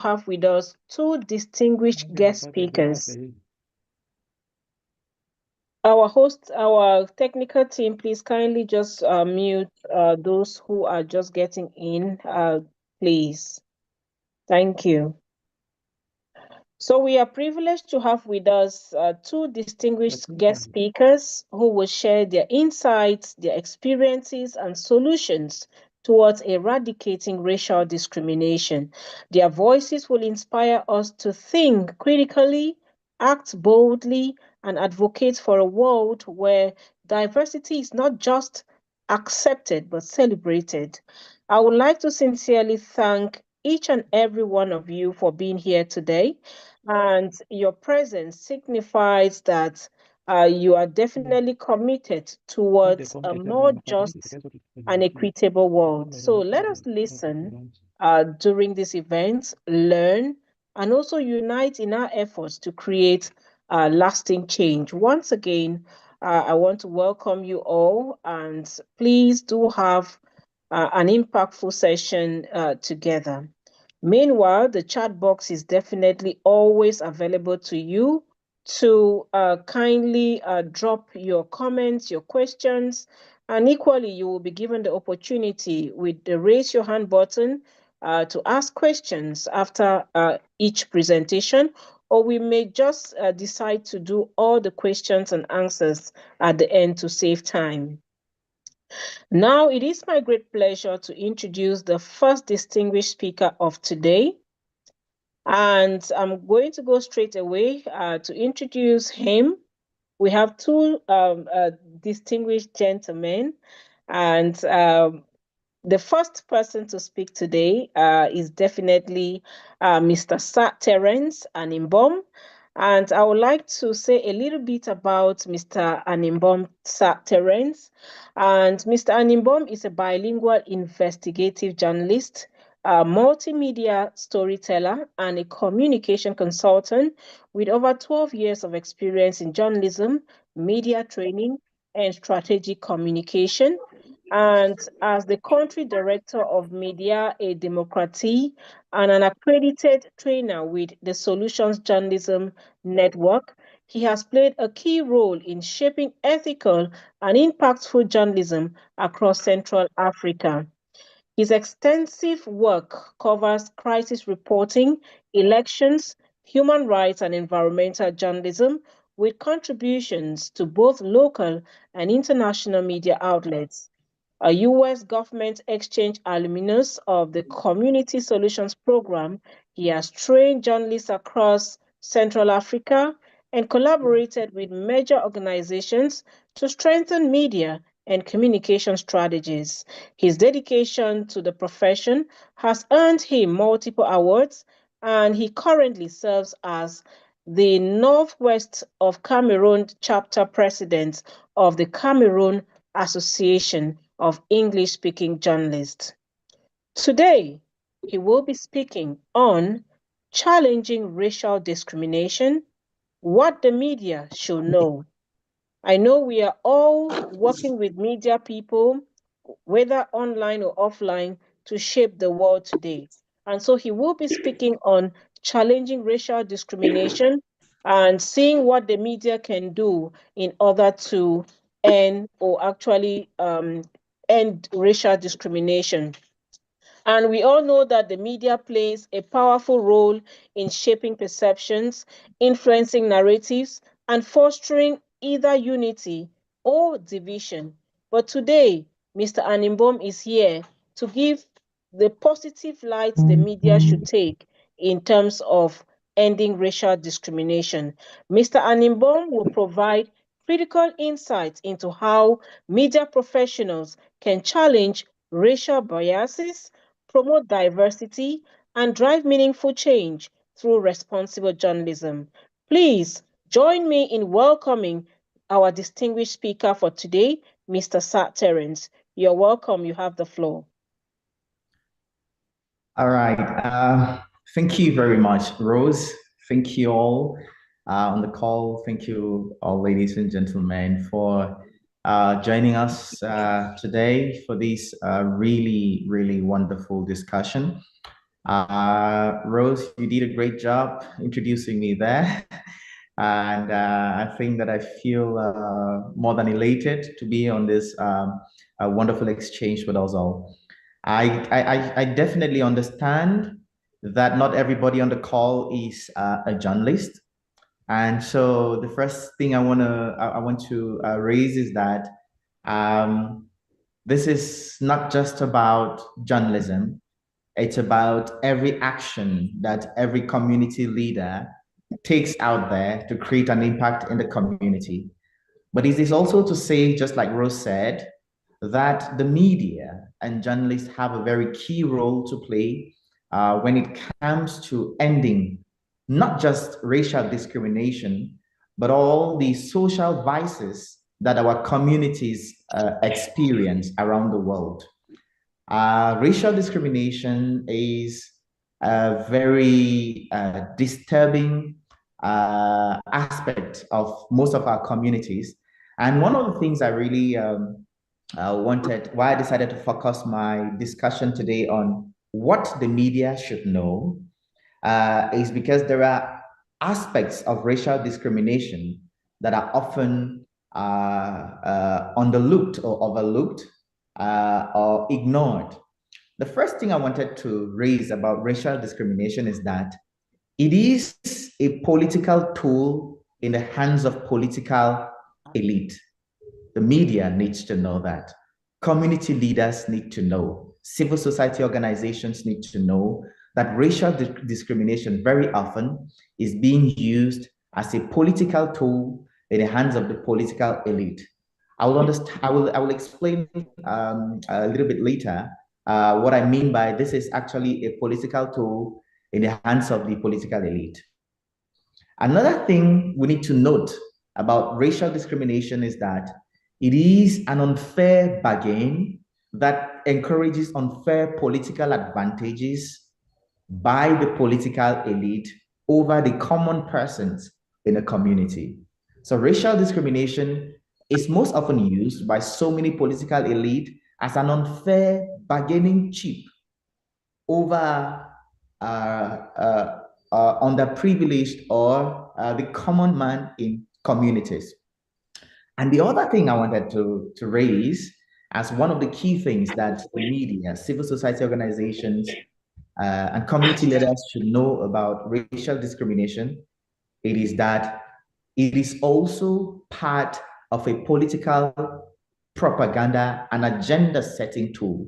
have with us two distinguished guest speakers. Our technical team, please kindly just mute those who are just getting in, please. Thank you. So we are privileged to have with us two distinguished guest speakers who will share their insights, their experiences, and solutions towards eradicating racial discrimination. Their voices will inspire us to think critically, act boldly, and advocate for a world where diversity is not just accepted but celebrated. I would like to sincerely thank each and every one of you for being here today. And your presence signifies that you are definitely committed towards a more just and equitable world. So let us listen during this event, learn, and also unite in our efforts to create lasting change. Once again, I want to welcome you all, and please do have an impactful session together. Meanwhile, the chat box is definitely always available to you to kindly drop your comments, your questions, and equally, you will be given the opportunity with the raise your hand button to ask questions after each presentation, or we may just decide to do all the questions and answers at the end to save time. Now, it is my great pleasure to introduce the first distinguished speaker of today. And I'm going to go straight away to introduce him. We have two distinguished gentlemen, and the first person to speak today is definitely Mr. Terence Animbom. And I would like to say a little bit about Mr. Animbom Terence. And Mr. Animbom is a bilingual investigative journalist, a multimedia storyteller, and a communication consultant with over 12 years of experience in journalism, media training, and strategic communication. And as the country director of Media a Democracy and an accredited trainer with the Solutions Journalism Network, he has played a key role in shaping ethical and impactful journalism across Central Africa. His extensive work covers crisis reporting, elections, human rights, and environmental journalism, with contributions to both local and international media outlets. A U.S. government exchange alumnus of the Community Solutions Program, he has trained journalists across Central Africa and collaborated with major organizations to strengthen media and communication strategies. His dedication to the profession has earned him multiple awards, and he currently serves as the Northwest of Cameroon chapter president of the Cameroon Association of English-speaking journalists. Today, he will be speaking on challenging racial discrimination, what the media should know. I know we are all working with media people, whether online or offline, to shape the world today. And so he will be speaking on challenging racial discrimination and seeing what the media can do in order to end or actually end racial discrimination. And we all know that the media plays a powerful role in shaping perceptions, influencing narratives, and fostering either unity or division. But today, Mr. Animbom is here to give the positive light the media should take in terms of ending racial discrimination. Mr. Animbom will provide critical insights into how media professionals can challenge racial biases, promote diversity, and drive meaningful change through responsible journalism. Please join me in welcoming our distinguished speaker for today, Mr. Sat Terence. You're welcome. You have the floor. All right. Thank you very much, Rose. Thank you all on the call. Thank you all, ladies and gentlemen, for joining us today for this really, really wonderful discussion. Rose, you did a great job introducing me there. And I think that I feel more than elated to be on this wonderful exchange with us all. I definitely understand that not everybody on the call is a journalist. And so the first thing I want to raise is that um, this is not just about journalism. It's about every action that every community leader takes out there to create an impact in the community. But it is also to say, just like Rose said, that the media and journalists have a very key role to play when it comes to ending not just racial discrimination, but all the social vices that our communities experience around the world. Racial discrimination is a very disturbing aspect of most of our communities. And one of the things I really why I decided to focus my discussion today on what the media should know is because there are aspects of racial discrimination that are often underlooked or overlooked or ignored. The first thing I wanted to raise about racial discrimination is that it is a political tool in the hands of political elite. The media needs to know that. Community leaders need to know. Civil society organizations need to know that racial discrimination very often is being used as a political tool in the hands of the political elite. I will understand. I will explain a little bit later what I mean by this is actually a political tool in the hands of the political elite. Another thing we need to note about racial discrimination is that it is an unfair bargain that encourages unfair political advantages by the political elite over the common persons in a community. So racial discrimination is most often used by so many political elite as an unfair bargaining chip over underprivileged or the common man in communities. And the other thing I wanted to raise as one of the key things that the media, civil society organizations, and community leaders should know about racial discrimination, it is that it is also part of a political propaganda and agenda setting tool.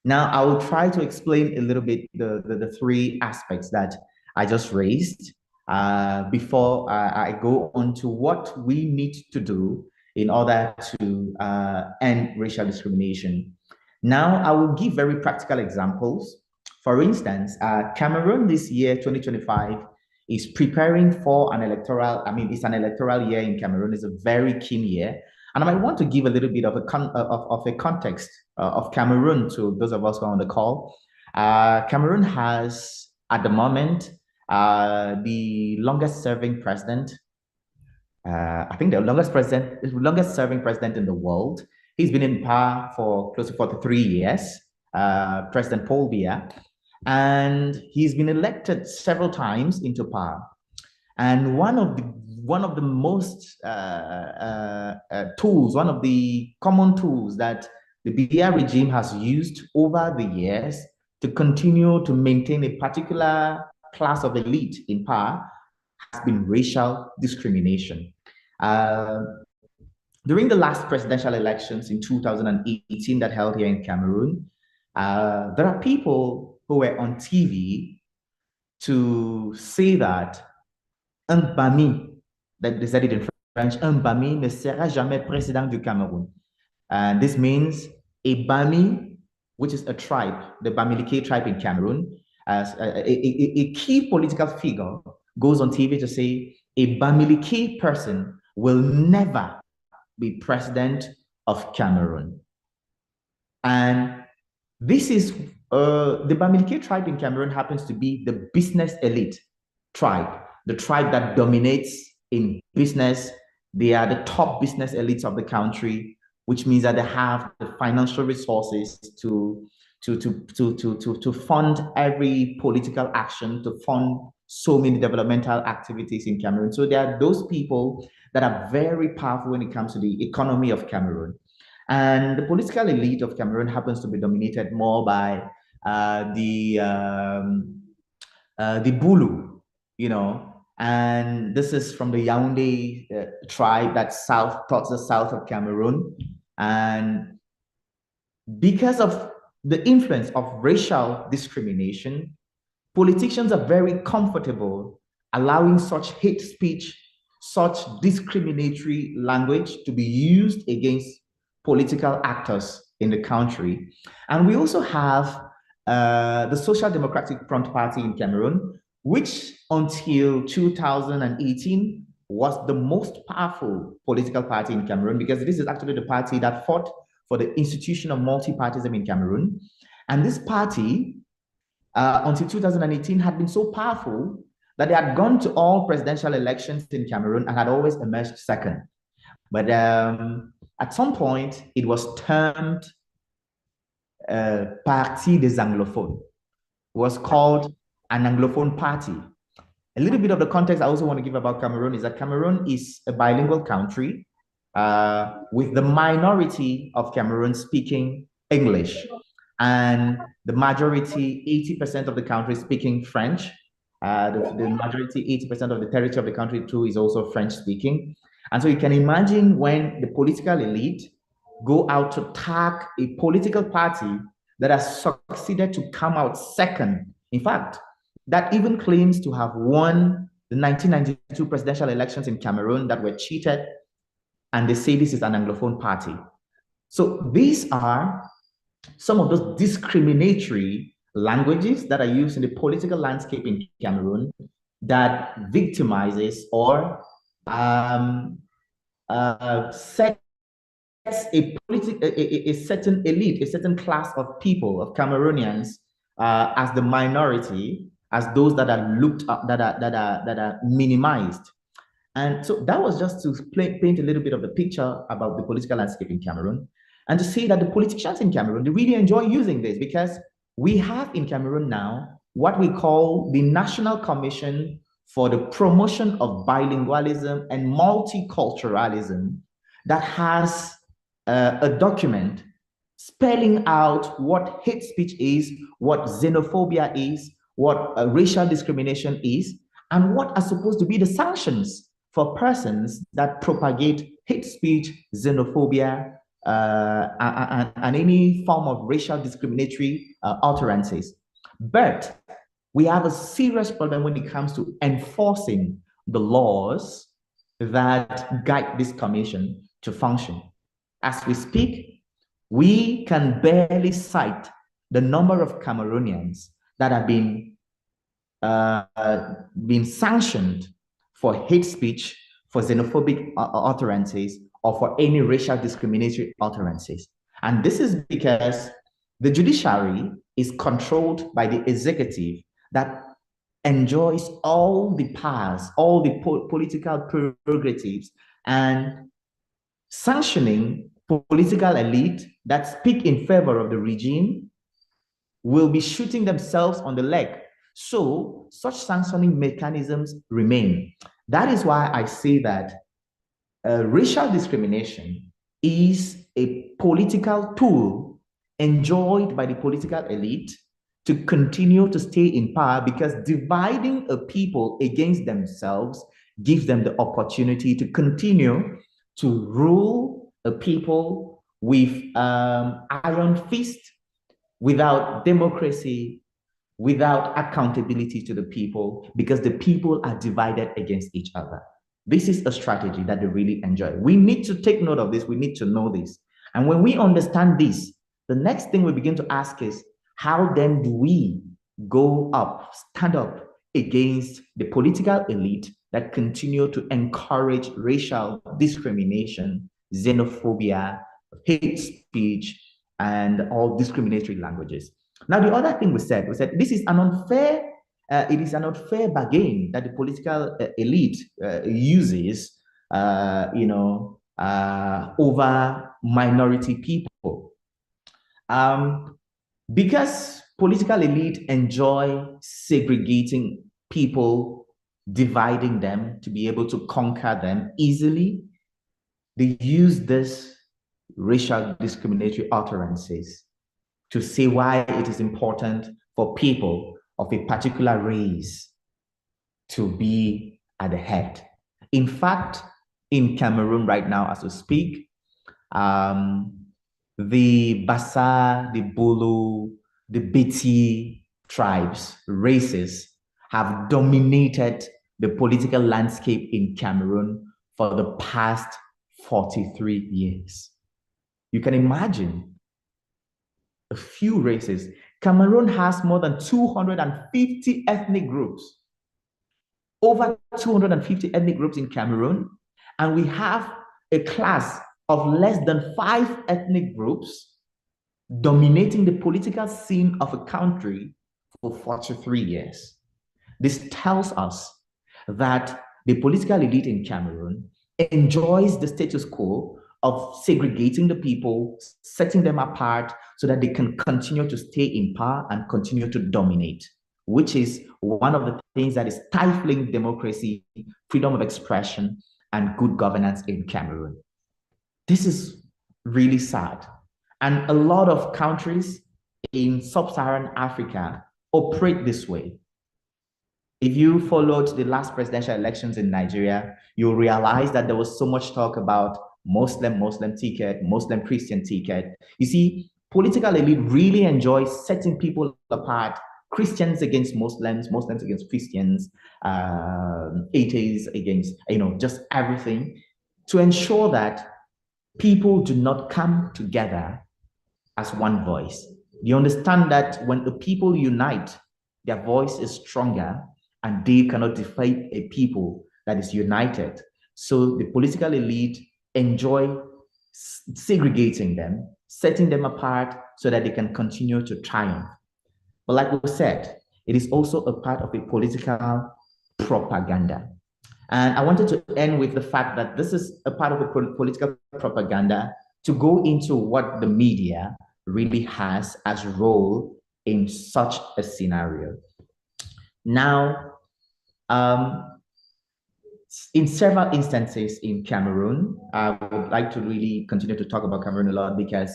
Now, I will try to explain a little bit the three aspects that I just raised before I go on to what we need to do in order to end racial discrimination. Now, I will give very practical examples. For instance, Cameroon this year, 2025, is preparing for an electoral, I mean, it's an electoral year in Cameroon. It's a very keen year. And I might want to give a little bit of a context of Cameroon to those of us who are on the call. Cameroon has, at the moment, the longest serving president. I think the longest serving president in the world. He's been in power for close to 43 years, President Paul Biya, and he's been elected several times into power. And one of the most tools, one of the common tools that the Biya regime has used over the years to continue to maintain a particular class of elite in power has been racial discrimination. Uh, During the last presidential elections in 2018 that held here in Cameroon, there are people who were on TV to say that un Bami, that they said it in French, un Bami ne sera jamais président du Cameroun. And this means a Bami, which is a tribe, the Bamileke tribe in Cameroon, as a key political figure goes on TV to say a Bamileke person will never be president of Cameroon. And this is the Bamileke tribe in Cameroon happens to be the business elite tribe, the tribe that dominates in business. They are the top business elites of the country, which means that they have the financial resources to fund every political action, to fund so many developmental activities in Cameroon. So there are those people that are very powerful when it comes to the economy of Cameroon. And the political elite of Cameroon happens to be dominated more by uh, the um, the Bulu, and this is from the Yaoundé tribe that's towards the south of Cameroon. And because of the influence of racial discrimination, politicians are very comfortable allowing such hate speech, such discriminatory language to be used against political actors in the country. And we also have the Social Democratic Front Party in Cameroon, which until 2018 was the most powerful political party in Cameroon, because this is actually the party that fought for the institution of multi-partyism in Cameroon. And this party, until 2018, had been so powerful that they had gone to all presidential elections in Cameroon and had always emerged second. But at some point, it was termed Parti des Anglophones, was called an Anglophone party. A little bit of the context I also want to give about Cameroon is that Cameroon is a bilingual country with the minority of Cameroon speaking English and the majority, 80% of the country speaking French. The majority, 80% of the territory of the country too is also French speaking. And so you can imagine when the political elite go out to tag a political party that has succeeded to come out second. In fact, that even claims to have won the 1992 presidential elections in Cameroon that were cheated, and they say this is an Anglophone party. So these are some of those discriminatory languages that are used in the political landscape in Cameroon that victimizes or sets a certain elite, a certain class of people, of Cameroonians, as the minority, as those that are looked up, that are minimized. And so that was just to paint a little bit of the picture about the political landscape in Cameroon, and to see that the politicians in Cameroon, they really enjoy using this, because we have in Cameroon now what we call the National Commission for the Promotion of Bilingualism and Multiculturalism, that has a document spelling out what hate speech is, what xenophobia is, what racial discrimination is, and what are supposed to be the sanctions for persons that propagate hate speech, xenophobia, and any form of racial discriminatory utterances. But we have a serious problem when it comes to enforcing the laws that guide this commission to function. As we speak, we can barely cite the number of Cameroonians that have been sanctioned for hate speech, for xenophobic utterances, or for any racial discriminatory utterances. And this is because the judiciary is controlled by the executive that enjoys all the powers, all the political prerogatives, and sanctioning political elite that speak in favor of the regime will be shooting themselves on the leg. So such sanctioning mechanisms remain. That is why I say that racial discrimination is a political tool enjoyed by the political elite to continue to stay in power, because dividing a people against themselves gives them the opportunity to continue to rule a people with iron fist, without democracy, without accountability to the people, because the people are divided against each other. This is a strategy that they really enjoy. We need to take note of this. We need to know this. And when we understand this, the next thing we begin to ask is, how then do we go up, stand up against the political elite that continue to encourage racial discrimination, xenophobia, hate speech, and all discriminatory languages? Now, the other thing we said this is an unfair, it is an unfair bargain that the political elite uses, over minority people. Because political elite enjoy segregating people, dividing them to be able to conquer them easily, they use this racial discriminatory utterances to say why it is important for people of a particular race to be at the head. In fact, in Cameroon right now, as we speak, um, the Bassa, the Bulu, the Beti tribes, races, have dominated the political landscape in Cameroon for the past 43 years. You can imagine a few races. Cameroon has more than 250 ethnic groups, over 250 ethnic groups in Cameroon, and we have a class of less than 5 ethnic groups dominating the political scene of a country for 43 years. This tells us that the political elite in Cameroon enjoys the status quo of segregating the people, setting them apart so that they can continue to stay in power and continue to dominate, which is one of the things that is stifling democracy, freedom of expression, and good governance in Cameroon. This is really sad. And a lot of countries in sub-Saharan Africa operate this way. If you followed the last presidential elections in Nigeria, you'll realize that there was so much talk about Muslim ticket, Muslim Christian ticket. You see, political elite really enjoys setting people apart, Christians against Muslims, Muslims against Christians, atheists against, just everything, to ensure that people do not come together as one voice. You understand that when the people unite, their voice is stronger and they cannot defeat a people that is united. So the political elite enjoy segregating them, setting them apart so that they can continue to triumph. But like we said, it is also a part of a political propaganda. And I wanted to end with the fact that this is a part of a political propaganda to go into what the media really has as a role in such a scenario. Now, in several instances in Cameroon, I would like to really continue to talk about Cameroon a lot because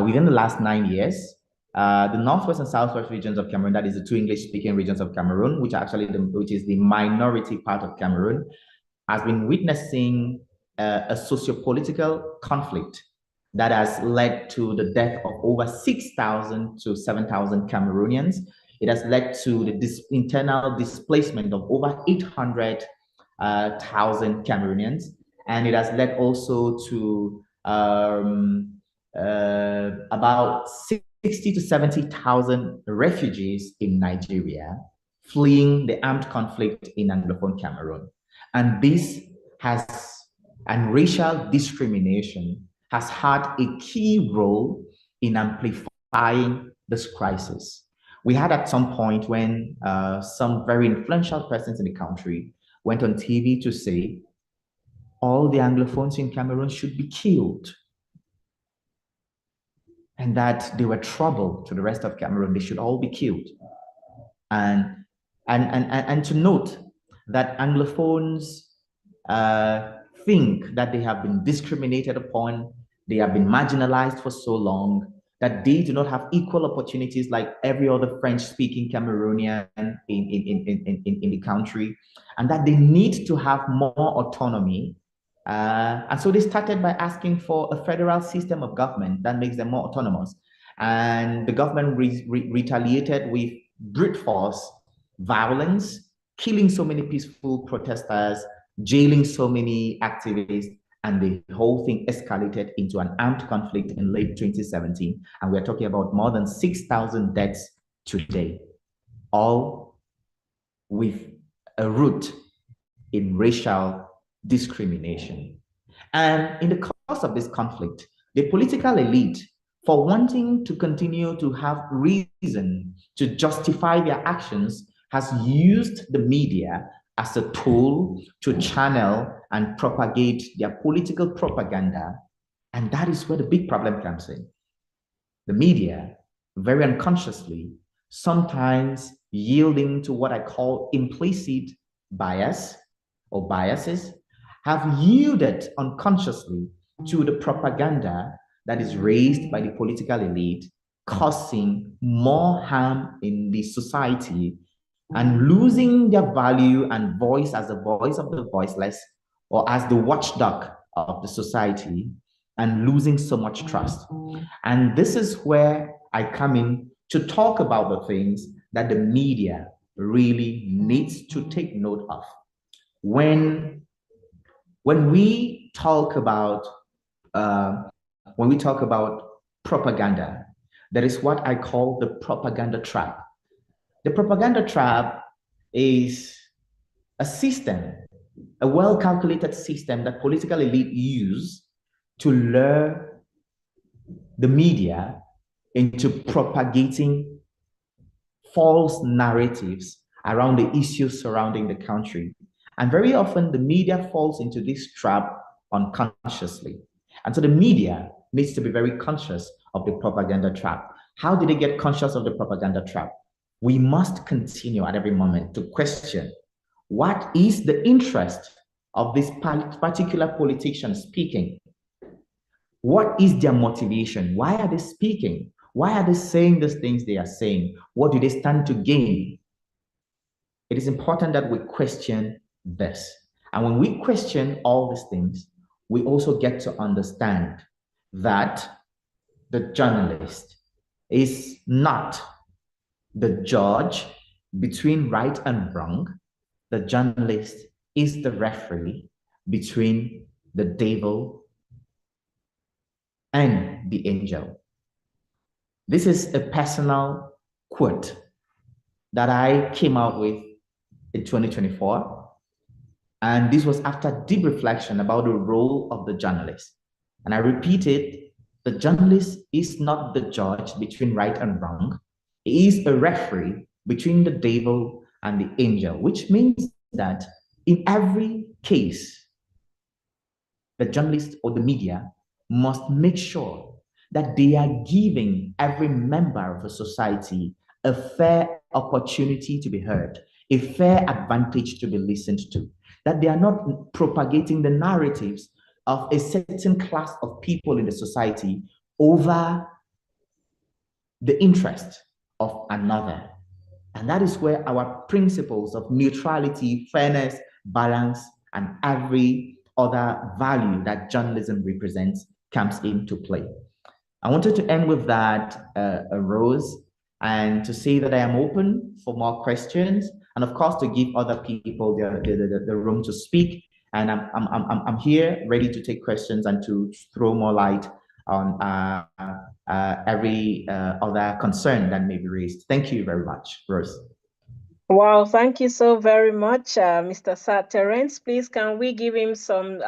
within the last 9 years, the northwest and southwest regions of Cameroon, that is the two English-speaking regions of Cameroon, which is the minority part of Cameroon, has been witnessing a socio-political conflict that has led to the death of over 6,000 to 7,000 Cameroonians. It has led to the internal displacement of over 800,000 Cameroonians. And it has led also to about 60 to 70,000 refugees in Nigeria fleeing the armed conflict in Anglophone Cameroon. And racial discrimination has had a key role in amplifying this crisis. We had at some point when some very influential persons in the country went on TV to say all the Anglophones in Cameroon should be killed and that they were trouble to the rest of Cameroon. They should all be killed. And to note that Anglophones think that they have been discriminated upon, they have been marginalized for so long, that they do not have equal opportunities like every other French-speaking Cameroonian in the country, and that they need to have more autonomy. And so they started by asking for a federal system of government that makes them more autonomous. And the government retaliated with brute force, violence, killing so many peaceful protesters, jailing so many activists, and the whole thing escalated into an armed conflict in late 2017. And we're talking about more than 6,000 deaths today, all with a root in racial discrimination. And in the course of this conflict, the political elite, for wanting to continue to have reason to justify their actions, has used the media as a tool to channel and propagate their political propaganda. And that is where the big problem comes in. The media very unconsciously, sometimes yielding to what I call implicit bias or biases, have yielded unconsciously to the propaganda that is raised by the political elite, causing more harm in the society and losing their value and voice as the voice of the voiceless or as the watchdog of the society, and losing so much trust. And this is where I come in to talk about the things that the media really needs to take note of. When when we talk about propaganda, that is what I call the propaganda trap. The propaganda trap is a system, a well-calculated system that political elite use to lure the media into propagating false narratives around the issues surrounding the country. And very often the media falls into this trap unconsciously. And so the media needs to be very conscious of the propaganda trap. How do they get conscious of the propaganda trap? We must continue at every moment to question what is the interest of this particular politician speaking? What is their motivation? Why are they speaking? Why are they saying these things they are saying? What do they stand to gain? It is important that we question this. And when we question all these things, we also get to understand that the journalist is not the judge between right and wrong. The journalist is the referee between the devil and the angel. This is a personal quote that I came out with in 2024. And this was after deep reflection about the role of the journalist. And I repeated, the journalist is not the judge between right and wrong. He is a referee between the devil and the angel, which means that in every case, the journalist or the media must make sure that they are giving every member of a society a fair opportunity to be heard, a fair advantage to be listened to, that they are not propagating the narratives of a certain class of people in the society over the interest of another. And that is where our principles of neutrality, fairness, balance, and every other value that journalism represents comes into play. I wanted to end with that, Rose, and to say that I am open for more questions, and of course to give other people the room to speak. And I'm here ready to take questions and to throw more light on every other concern that may be raised. Thank you very much, Rose. Wow, thank you so very much, Mr. Terence. Please, can we give him some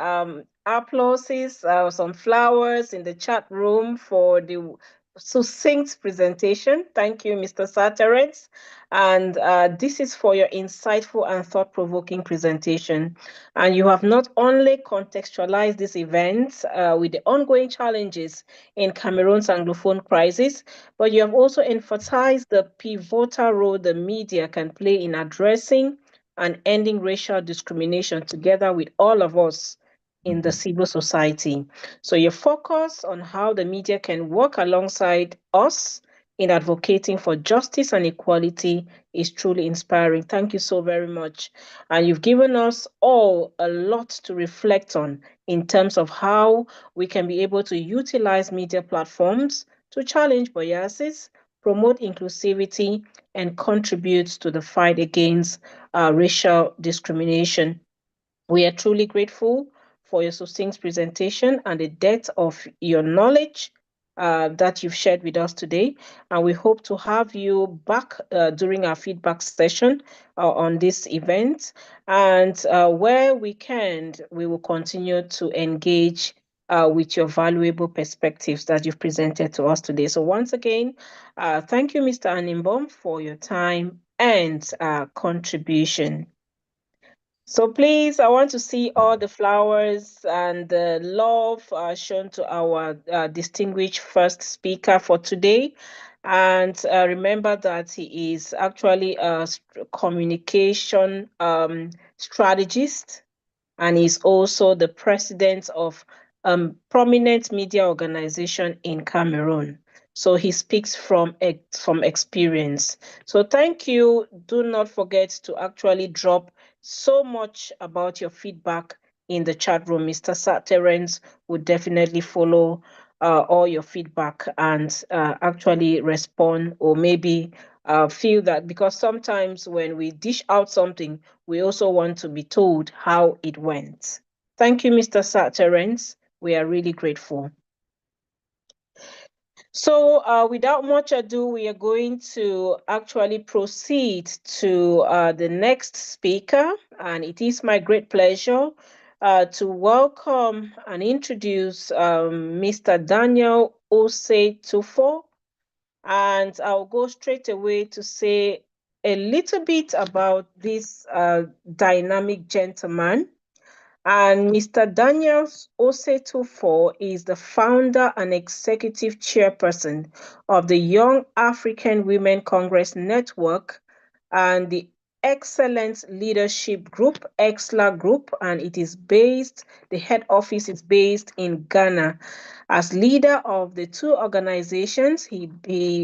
applauses, some flowers in the chat room for the succinct presentation? Thank you, Mr. Terence. And this is for your insightful and thought-provoking presentation. And you have not only contextualized this event with the ongoing challenges in Cameroon's Anglophone crisis, but you have also emphasized the pivotal role the media can play in addressing and ending racial discrimination together with all of us in the civil society. So your focus on how the media can work alongside us in advocating for justice and equality is truly inspiring. Thank you so very much. And you've given us all a lot to reflect on in terms of how we can be able to utilize media platforms to challenge biases, promote inclusivity, and contribute to the fight against racial discrimination. We are truly grateful for your succinct presentation and the depth of your knowledge that you've shared with us today. And we hope to have you back during our feedback session on this event. And where we can, we will continue to engage with your valuable perspectives that you've presented to us today. So once again, thank you, Mr. Animbom, for your time and contribution. So please, I want to see all the flowers and the love shown to our distinguished first speaker for today. And remember that he is actually a communication strategist, and he's also the president of a prominent media organization in Cameroon. So he speaks from experience. So thank you. Do not forget to actually drop so much about your feedback in the chat room. Mr. Terence would definitely follow all your feedback and actually respond, or maybe feel that, because sometimes when we dish out something, we also want to be told how it went. Thank you, Mr. Terence. We are really grateful. So without much ado, we are going to actually proceed to the next speaker. And it is my great pleasure to welcome and introduce Mr. Daniel Osei Tufo. And I'll go straight away to say a little bit about this dynamic gentleman. And Mr. Daniel Osetufo is the founder and executive chairperson of the Young African Women Congress Network and the Excellence Leadership Group, EXLA Group, and the head office is based in Ghana. As leader of the two organizations, he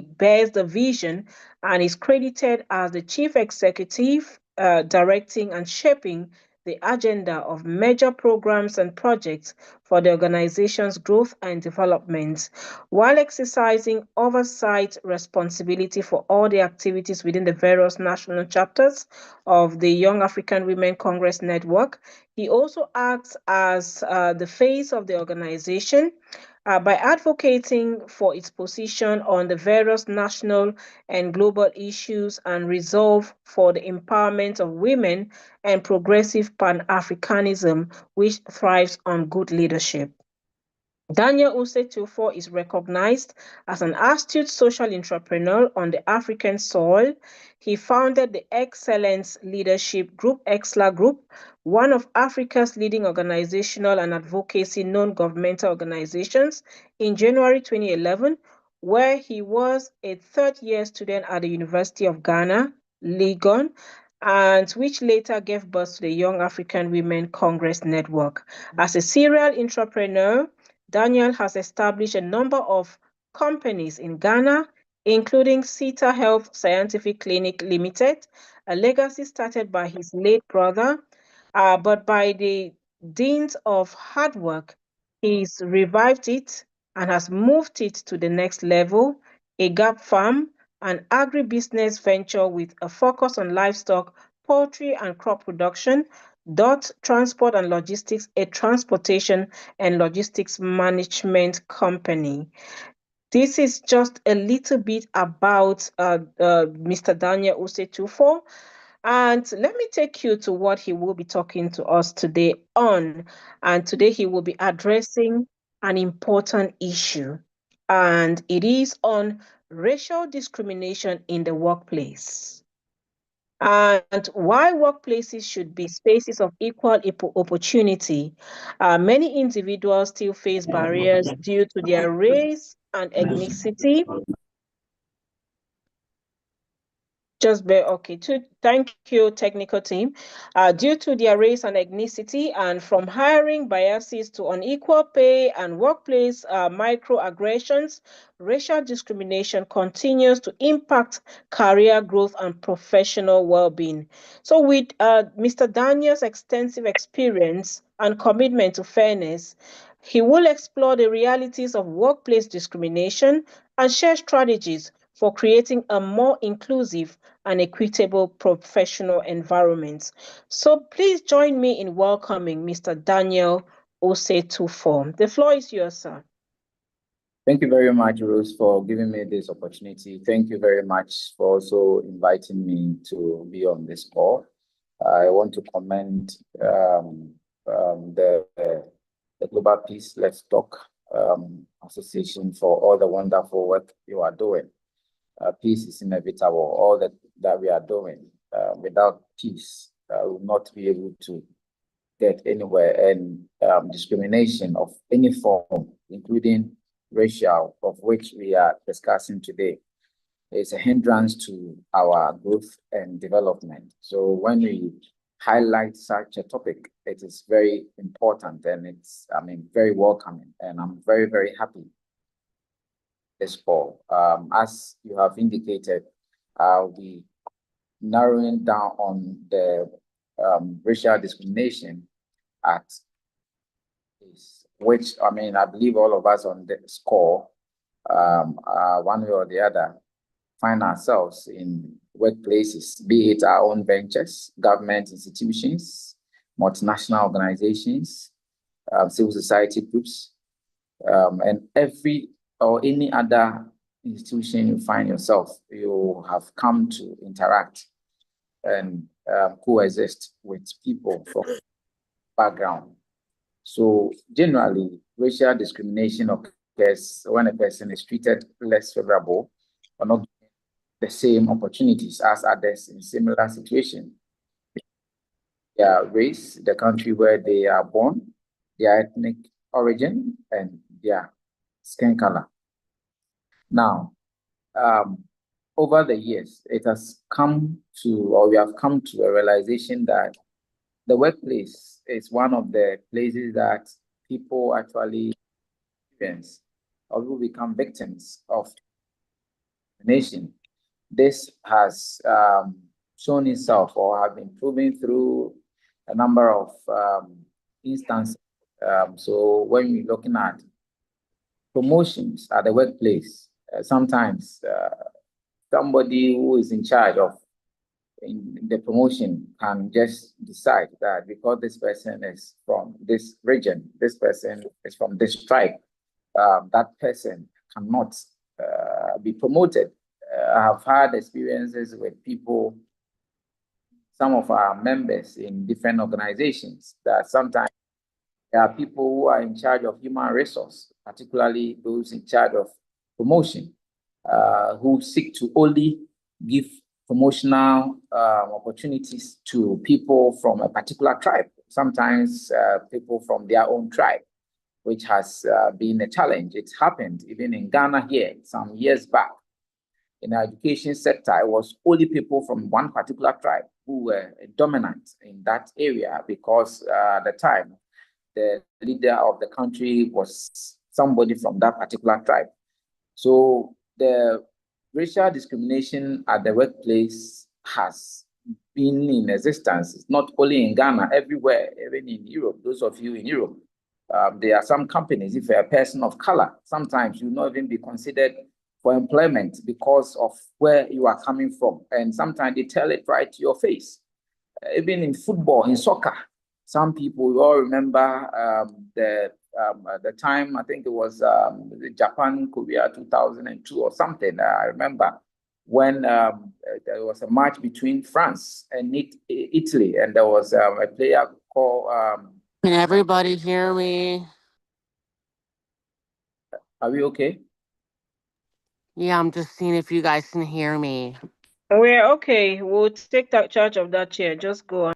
bears the vision and is credited as the chief executive, directing and shaping the agenda of major programs and projects for the organization's growth and development, while exercising oversight responsibility for all the activities within the various national chapters of the Young African Women Congress Network. He also acts as the face of the organization by advocating for its position on the various national and global issues and resolve for the empowerment of women and progressive Pan-Africanism, which thrives on good leadership. Daniel Osetufo is recognized as an astute social entrepreneur on the African soil. He founded the Excellence Leadership Group, EXLA Group, one of Africa's leading organizational and advocacy non-governmental organizations, in January 2011, where he was a third-year student at the University of Ghana, Legon, and which later gave birth to the Young African Women Congress Network. As a serial entrepreneur, Daniel has established a number of companies in Ghana, including Sita Health Scientific Clinic Limited, a legacy started by his late brother, but by the dint of hard work, he's revived it and has moved it to the next level, a gap farm, an agribusiness venture with a focus on livestock, poultry, and crop production, Dot Transport and Logistics, a transportation and logistics management company. This is just a little bit about Mr. Daniel Osetufo. And let me take you to what he will be talking to us today on. And today he will be addressing an important issue, and it is on racial discrimination in the workplace, and why workplaces should be spaces of equal opportunity. Many individuals still face barriers due to their race and ethnicity. Thank you, technical team. Due to their race and ethnicity, and from hiring biases to unequal pay and workplace microaggressions, racial discrimination continues to impact career growth and professional well-being. So with Mr. Daniel's extensive experience and commitment to fairness, he will explore the realities of workplace discrimination and share strategies for creating a more inclusive and equitable professional environment. So please join me in welcoming Mr. Daniel Osetufo. The floor is yours, sir. Thank you very much, Rose, for giving me this opportunity. Thank you very much for also inviting me to be on this call. I want to commend the Global Peace Let's Talk Association for all the wonderful work you are doing. Peace is inevitable. All that we are doing, without peace, we will not be able to get anywhere. And discrimination of any form, including racial, of which we are discussing today, is a hindrance to our growth and development. So when we highlight such a topic, it is very important, and it's, I mean, very welcoming, and I'm very, very happy this fall. As you have indicated, I'll be narrowing down on the racial discrimination act, which, I mean, I believe all of us on the score, one way or the other, find ourselves in workplaces, be it our own ventures, government institutions, multinational organizations, civil society groups, and every or any other institution you find yourself, you have come to interact and coexist with people from background. So generally, racial discrimination occurs when a person is treated less favorable or not the same opportunities as others in similar situations. Their race, the country where they are born, their ethnic origin, and their skin color. Now, over the years, it has come to, or we have come to a realization that the workplace is one of the places that people actually experience or will become victims of discrimination. This has shown itself or have been proven through a number of instances. So when we're looking at promotions at the workplace, sometimes somebody who is in charge of the promotion can just decide that because this person is from this region, this person is from this tribe, that person cannot be promoted. I have had experiences with people, some of our members in different organizations, that sometimes there are people who are in charge of human resource, particularly those in charge of promotion, who seek to only give promotional opportunities to people from a particular tribe, sometimes people from their own tribe, which has been a challenge. It's happened even in Ghana here some years back. In the education sector, it was only people from one particular tribe who were dominant in that area because at the time, the leader of the country was somebody from that particular tribe. So the racial discrimination at the workplace has been in existence. It's not only in Ghana, everywhere, even in Europe. Those of you in Europe, there are some companies, if you're a person of color, sometimes you'll not even be considered for employment because of where you are coming from. And sometimes they tell it right to your face. Even in football, in soccer, some people, you all remember the time, I think it was Japan, Korea 2002 or something. I remember when there was a match between France and Italy, and there was a player called. Can everybody hear me? Are we okay? Yeah, I'm just seeing if you guys can hear me. We're okay. We'll take that charge of that chair. Just go on.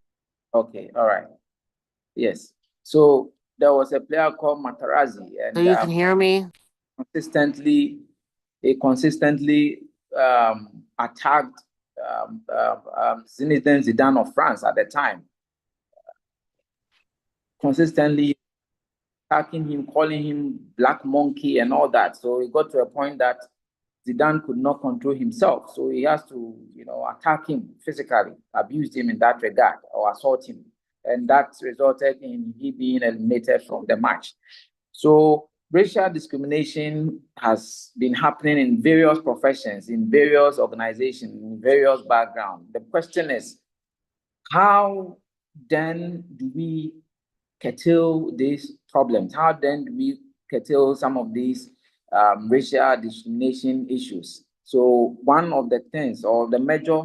Okay, all right. Yes. So there was a player called Matarazzi, and So you can hear me? he consistently attacked Zinedine Zidane of France at the time. Consistently attacking him, calling him black monkey and all that. So it got to a point that Zidane could not control himself. So he has to, attack him physically, abuse him in that regard, or assault him. And that resulted in he being eliminated from the match. So racial discrimination has been happening in various professions, in various organizations, in various backgrounds. The question is, how then do we curtail these problems? How then do we curtail some of these racial discrimination issues? So one of the things, or the major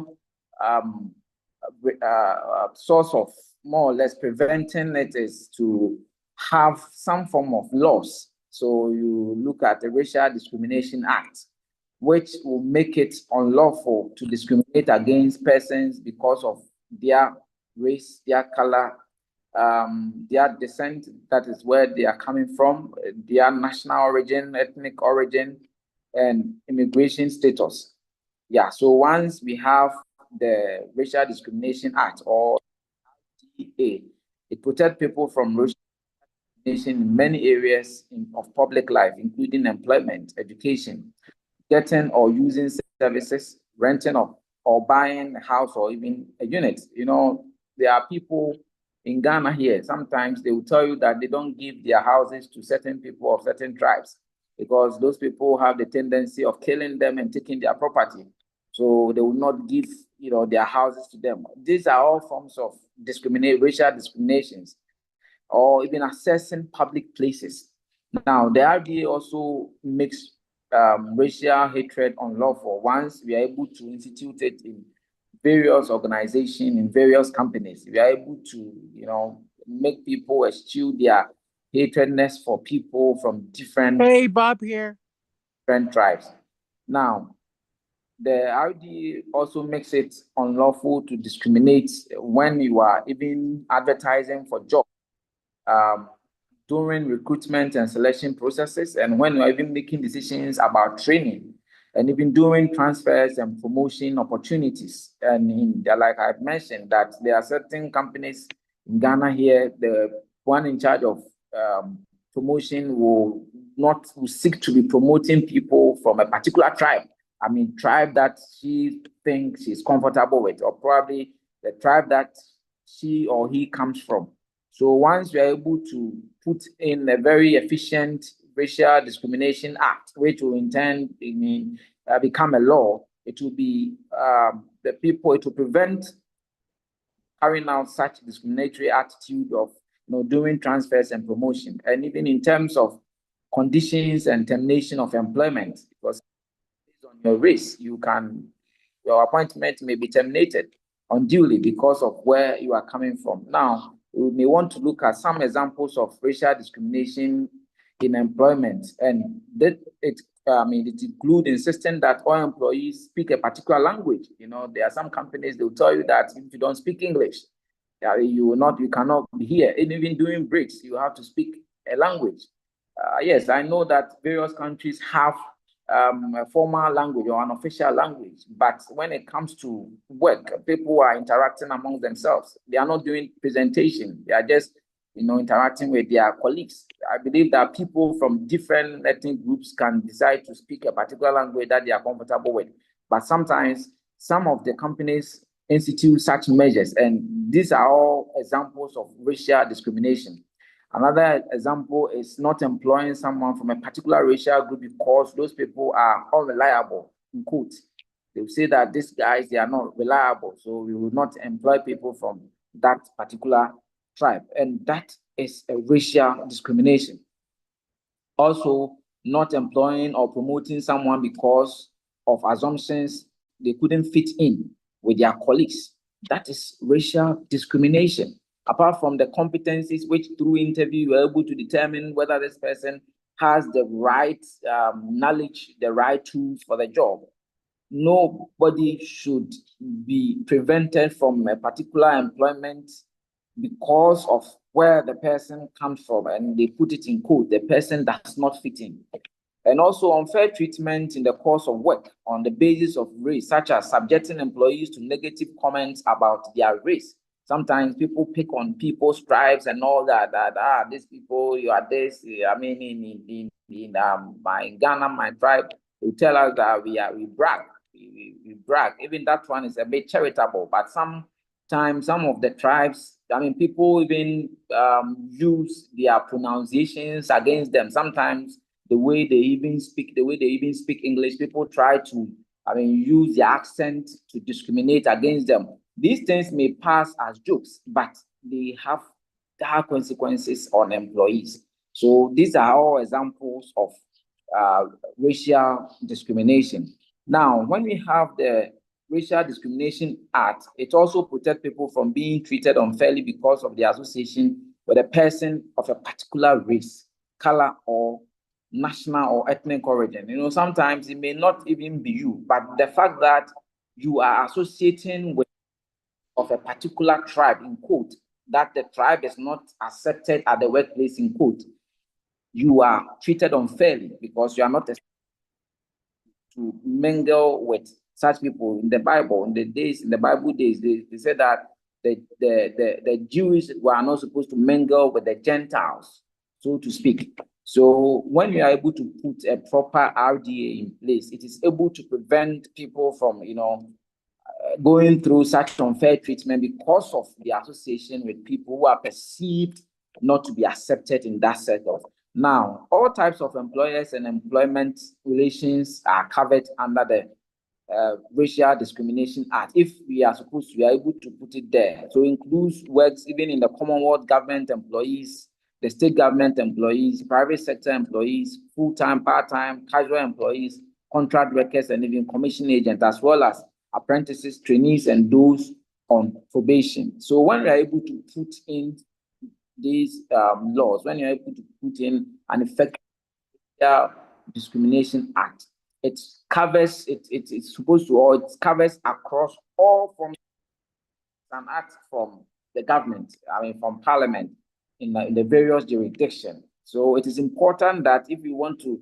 source of more or less preventing it, is to have some form of laws. So you look at the Racial Discrimination Act, which will make it unlawful to discriminate against persons because of their race, their color, their descent, that is where they are coming from, their national origin, ethnic origin, and immigration status. Yeah, so once we have the Racial Discrimination Act, or RDA, it protects people from racial discrimination in many areas of public life, including employment, education, getting or using services, renting or buying a house or even a unit. You know, there are people in Ghana here, sometimes they will tell you that they don't give their houses to certain people of certain tribes because those people have the tendency of killing them and taking their property. So they will not give, their houses to them. These are all forms of racial discriminations, or even accessing public places. Now, the RDA also makes racial hatred unlawful once we are able to institute it in various organizations, in various companies. We are able to, make people eschew their hatredness for people from Hey, Bob here. different tribes. Now, the RDA also makes it unlawful to discriminate when you are even advertising for jobs. Um, during recruitment and selection processes, and when you're even making decisions about training, and even doing transfers and promotion opportunities. And like I've mentioned, that there are certain companies in Ghana here, the one in charge of promotion will seek to be promoting people from a particular tribe. I mean, tribe that she thinks she's comfortable with, or probably the tribe that she or he comes from. So once you're able to put in a very efficient Racial Discrimination Act, which will in turn become a law, it will be it will prevent carrying out such discriminatory attitude of doing transfers and promotion, and even in terms of conditions and termination of employment, because based on your race, your appointment may be terminated unduly because of where you are coming from. Now, we may want to look at some examples of racial discrimination in employment, and that it includes insisting that all employees speak a particular language. There are some companies, they'll tell you that if you don't speak English, you cannot be here. And even during breaks, you have to speak a language. Yes, I know that various countries have a formal language or an official language, but when it comes to work, people are interacting among themselves. They are not doing presentation. They are just, interacting with their colleagues. I believe that people from different ethnic groups can decide to speak a particular language that they are comfortable with. But sometimes some of the companies institute such measures, and these are all examples of racial discrimination. Another example is not employing someone from a particular racial group because those people are unreliable, in quotes. They will say that these guys, they are not reliable, so we will not employ people from that particular tribe. And that is a racial discrimination. Also, not employing or promoting someone because of assumptions they couldn't fit in with their colleagues. That is racial discrimination. Apart from the competencies, which through interview you are able to determine whether this person has the right knowledge, the right tools for the job. Nobody should be prevented from a particular employment because of where the person comes from, and they put it in quote, the person does not fit in. And also unfair treatment in the course of work on the basis of race, such as subjecting employees to negative comments about their race. Sometimes people pick on people's tribes and all that, these people, you are this. I mean, in Ghana, my tribe, they tell us that we brag. We brag. Even that one is a bit charitable, but sometimes some of the tribes, people even use their pronunciations against them. Sometimes the way they even speak English, people try to, use their accent to discriminate against them. These things may pass as jokes, but they have dire consequences on employees. So these are all examples of racial discrimination. Now, when we have the Racial Discrimination Act, it also protects people from being treated unfairly because of their association with a person of a particular race, color, or national or ethnic origin. Sometimes it may not even be you, but the fact that you are associating with of a particular tribe, in quote, that the tribe is not accepted at the workplace, in quote, you are treated unfairly because you are not to mingle with such people in the Bible, in the Bible days, they said that the Jews were not supposed to mingle with the Gentiles, so to speak. So when you are able to put a proper RDA in place, it is able to prevent people from, going through such unfair treatment because of the association with people who are perceived not to be accepted in that setup. Now, all types of employers and employment relations are covered under the Racial Discrimination Act, if we are able to put it there. So it includes works even in the Commonwealth government employees, the state government employees, private sector employees, full-time, part-time, casual employees, contract workers, and even commission agents, as well as apprentices, trainees, and those on probation. So when we are able to put in these laws, when you're able to put in an effective Discrimination Act, it covers it's supposed to, or it covers across all forms. An act from the government, from Parliament, in the various jurisdictions. So it is important that if we want to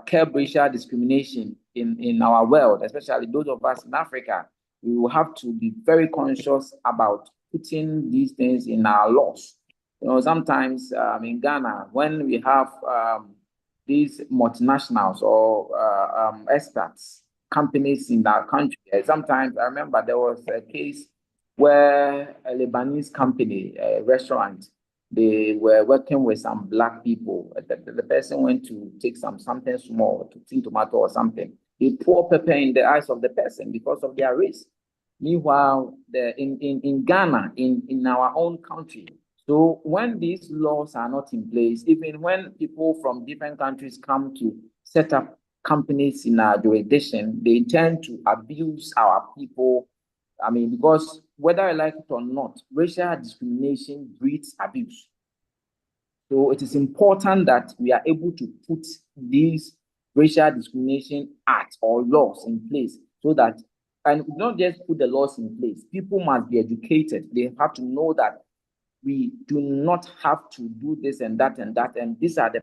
curb racial discrimination in our world, especially those of us in Africa, we will have to be very conscious about putting these things in our laws. Sometimes in Ghana, when we have these multinationals or experts, companies in our country, sometimes I remember there was a case where a Lebanese company, a restaurant, they were working with some black people. The person went to take something small, to tin tomato or something. They pour pepper in the eyes of the person because of their race. Meanwhile, in Ghana, in our own country, so when these laws are not in place, even when people from different countries come to set up companies in our jurisdiction, they tend to abuse our people. Because whether I like it or not, racial discrimination breeds abuse. So it is important that we are able to put these racial discrimination acts or laws in place so that, and not just put the laws in place, people must be educated. They have to know that we do not have to do this and that and that, and these are the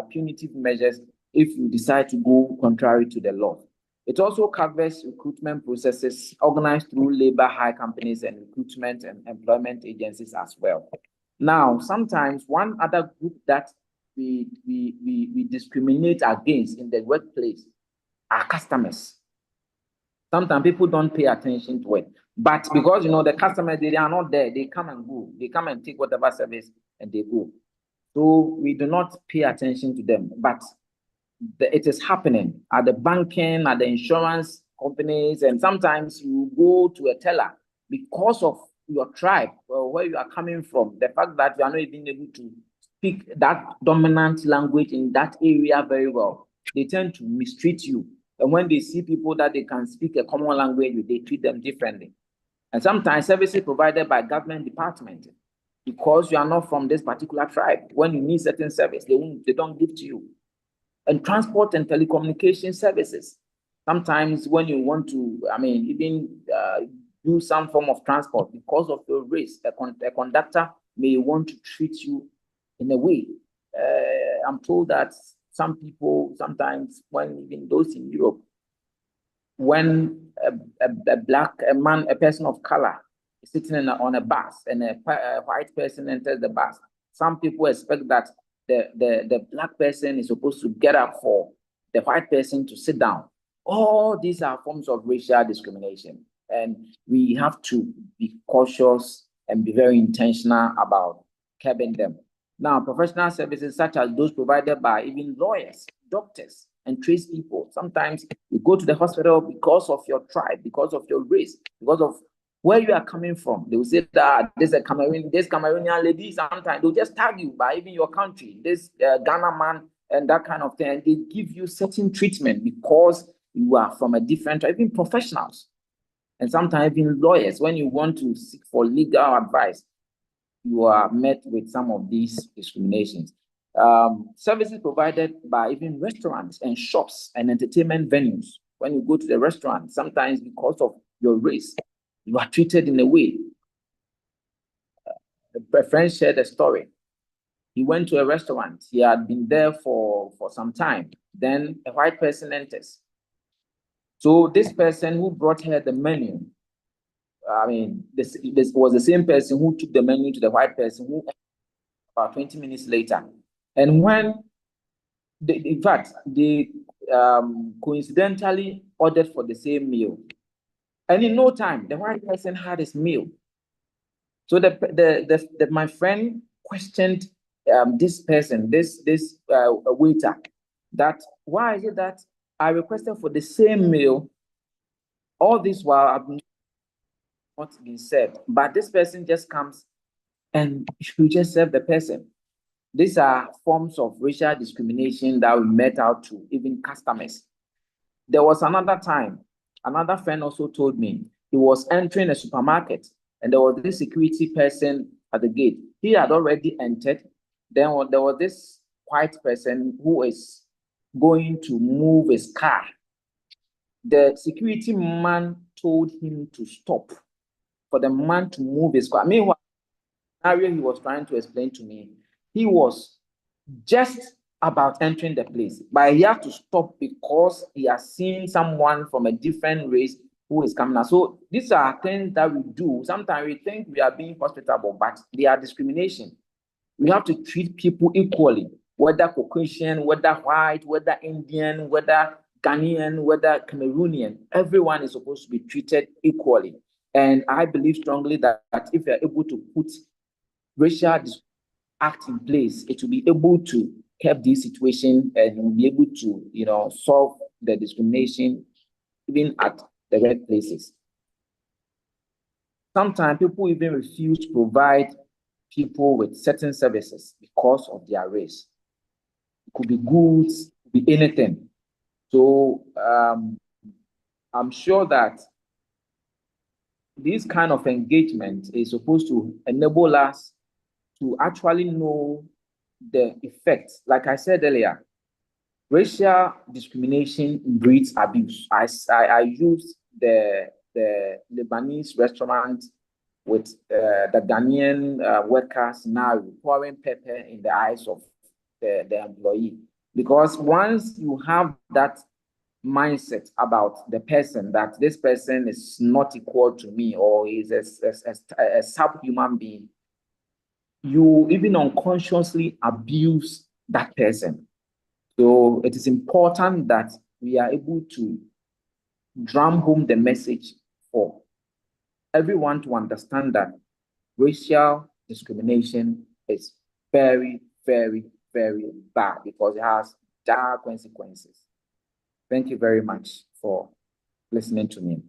punitive measures if you decide to go contrary to the law. It also covers recruitment processes organized through labor hire companies and recruitment and employment agencies as well. Now, sometimes one other group that we discriminate against in the workplace are customers. Sometimes people don't pay attention to it. But because, the customers, they are not there, they come and go. They come and take whatever service and they go. So we do not pay attention to them. But it is happening at the banking, at the insurance companies, and sometimes you go to a teller because of your tribe or where you are coming from, the fact that you are not even able to speak that dominant language in that area very well, they tend to mistreat you. And when they see people that they can speak a common language, they treat them differently. And sometimes services provided by government department, because you are not from this particular tribe, when you need certain service, they don't give to you. And transport and telecommunication services. Sometimes when you want to, even do some form of transport, because of your race, a conductor may want to treat you in a way. I'm told that some people, sometimes when even those in Europe, when a person of color is sitting on a bus and a white person enters the bus, some people expect that the black person is supposed to get up for the white person to sit down. All these are forms of racial discrimination, and we have to be cautious and be very intentional about curbing them. Now, professional services such as those provided by even lawyers, doctors, and tradespeople. Sometimes you go to the hospital because of your tribe, because of your race, because of where you are coming from. They will say that this Cameroonian lady, sometimes they'll just tag you by even your country, this Ghana man, and that kind of thing. And they give you certain treatment because you are from a different tribe, even professionals. And sometimes even lawyers, when you want to seek for legal advice, you are met with some of these discriminations. Services provided by even restaurants and shops and entertainment venues. When you go to the restaurant, sometimes because of your race, you are treated in a way. A friend shared a story. He went to a restaurant. He had been there for some time. Then a white person enters. So this person who brought her the menu, I mean, this was the same person who took the menu to the white person who about 20 minutes later. And when, in fact, they coincidentally ordered for the same meal. And in no time, the white person had his meal. So my friend questioned this person, this waiter, that why is it that I requested for the same meal all this while I've not been served, but this person just comes and you just serve the person. These are forms of racial discrimination that we met out to even customers. There was another time, another friend also told me he was entering a supermarket and there was this security person at the gate. He had already entered. Then there was this white person who is going to move his car. The security man told him to stop for the man to move his car. Meanwhile, the scenario he was trying to explain to me, he was just about entering the place, but he had to stop because he has seen someone from a different race who is coming out. So these are things that we do. Sometimes we think we are being hospitable, but they are discrimination. We have to treat people equally, whether Caucasian, whether white, whether Indian, whether Ghanaian, whether Cameroonian. Everyone is supposed to be treated equally. And I believe strongly that if you're able to put racial act in place, it will be able to help this situation and will be able to, solve the discrimination even at the right places. Sometimes people even refuse to provide people with certain services because of their race. It could be goods, it could be anything. So I'm sure that this kind of engagement is supposed to enable us to actually know the effects. Like I said earlier, racial discrimination breeds abuse. I used the Lebanese restaurant with the Ghanaian workers now pouring pepper in the eyes of the employee. Because once you have that mindset about the person, that this person is not equal to me or is a subhuman being, you even unconsciously abuse that person. So it is important that we are able to drum home the message for everyone to understand that racial discrimination is very, very, very bad because it has dire consequences. Thank you very much for listening to me.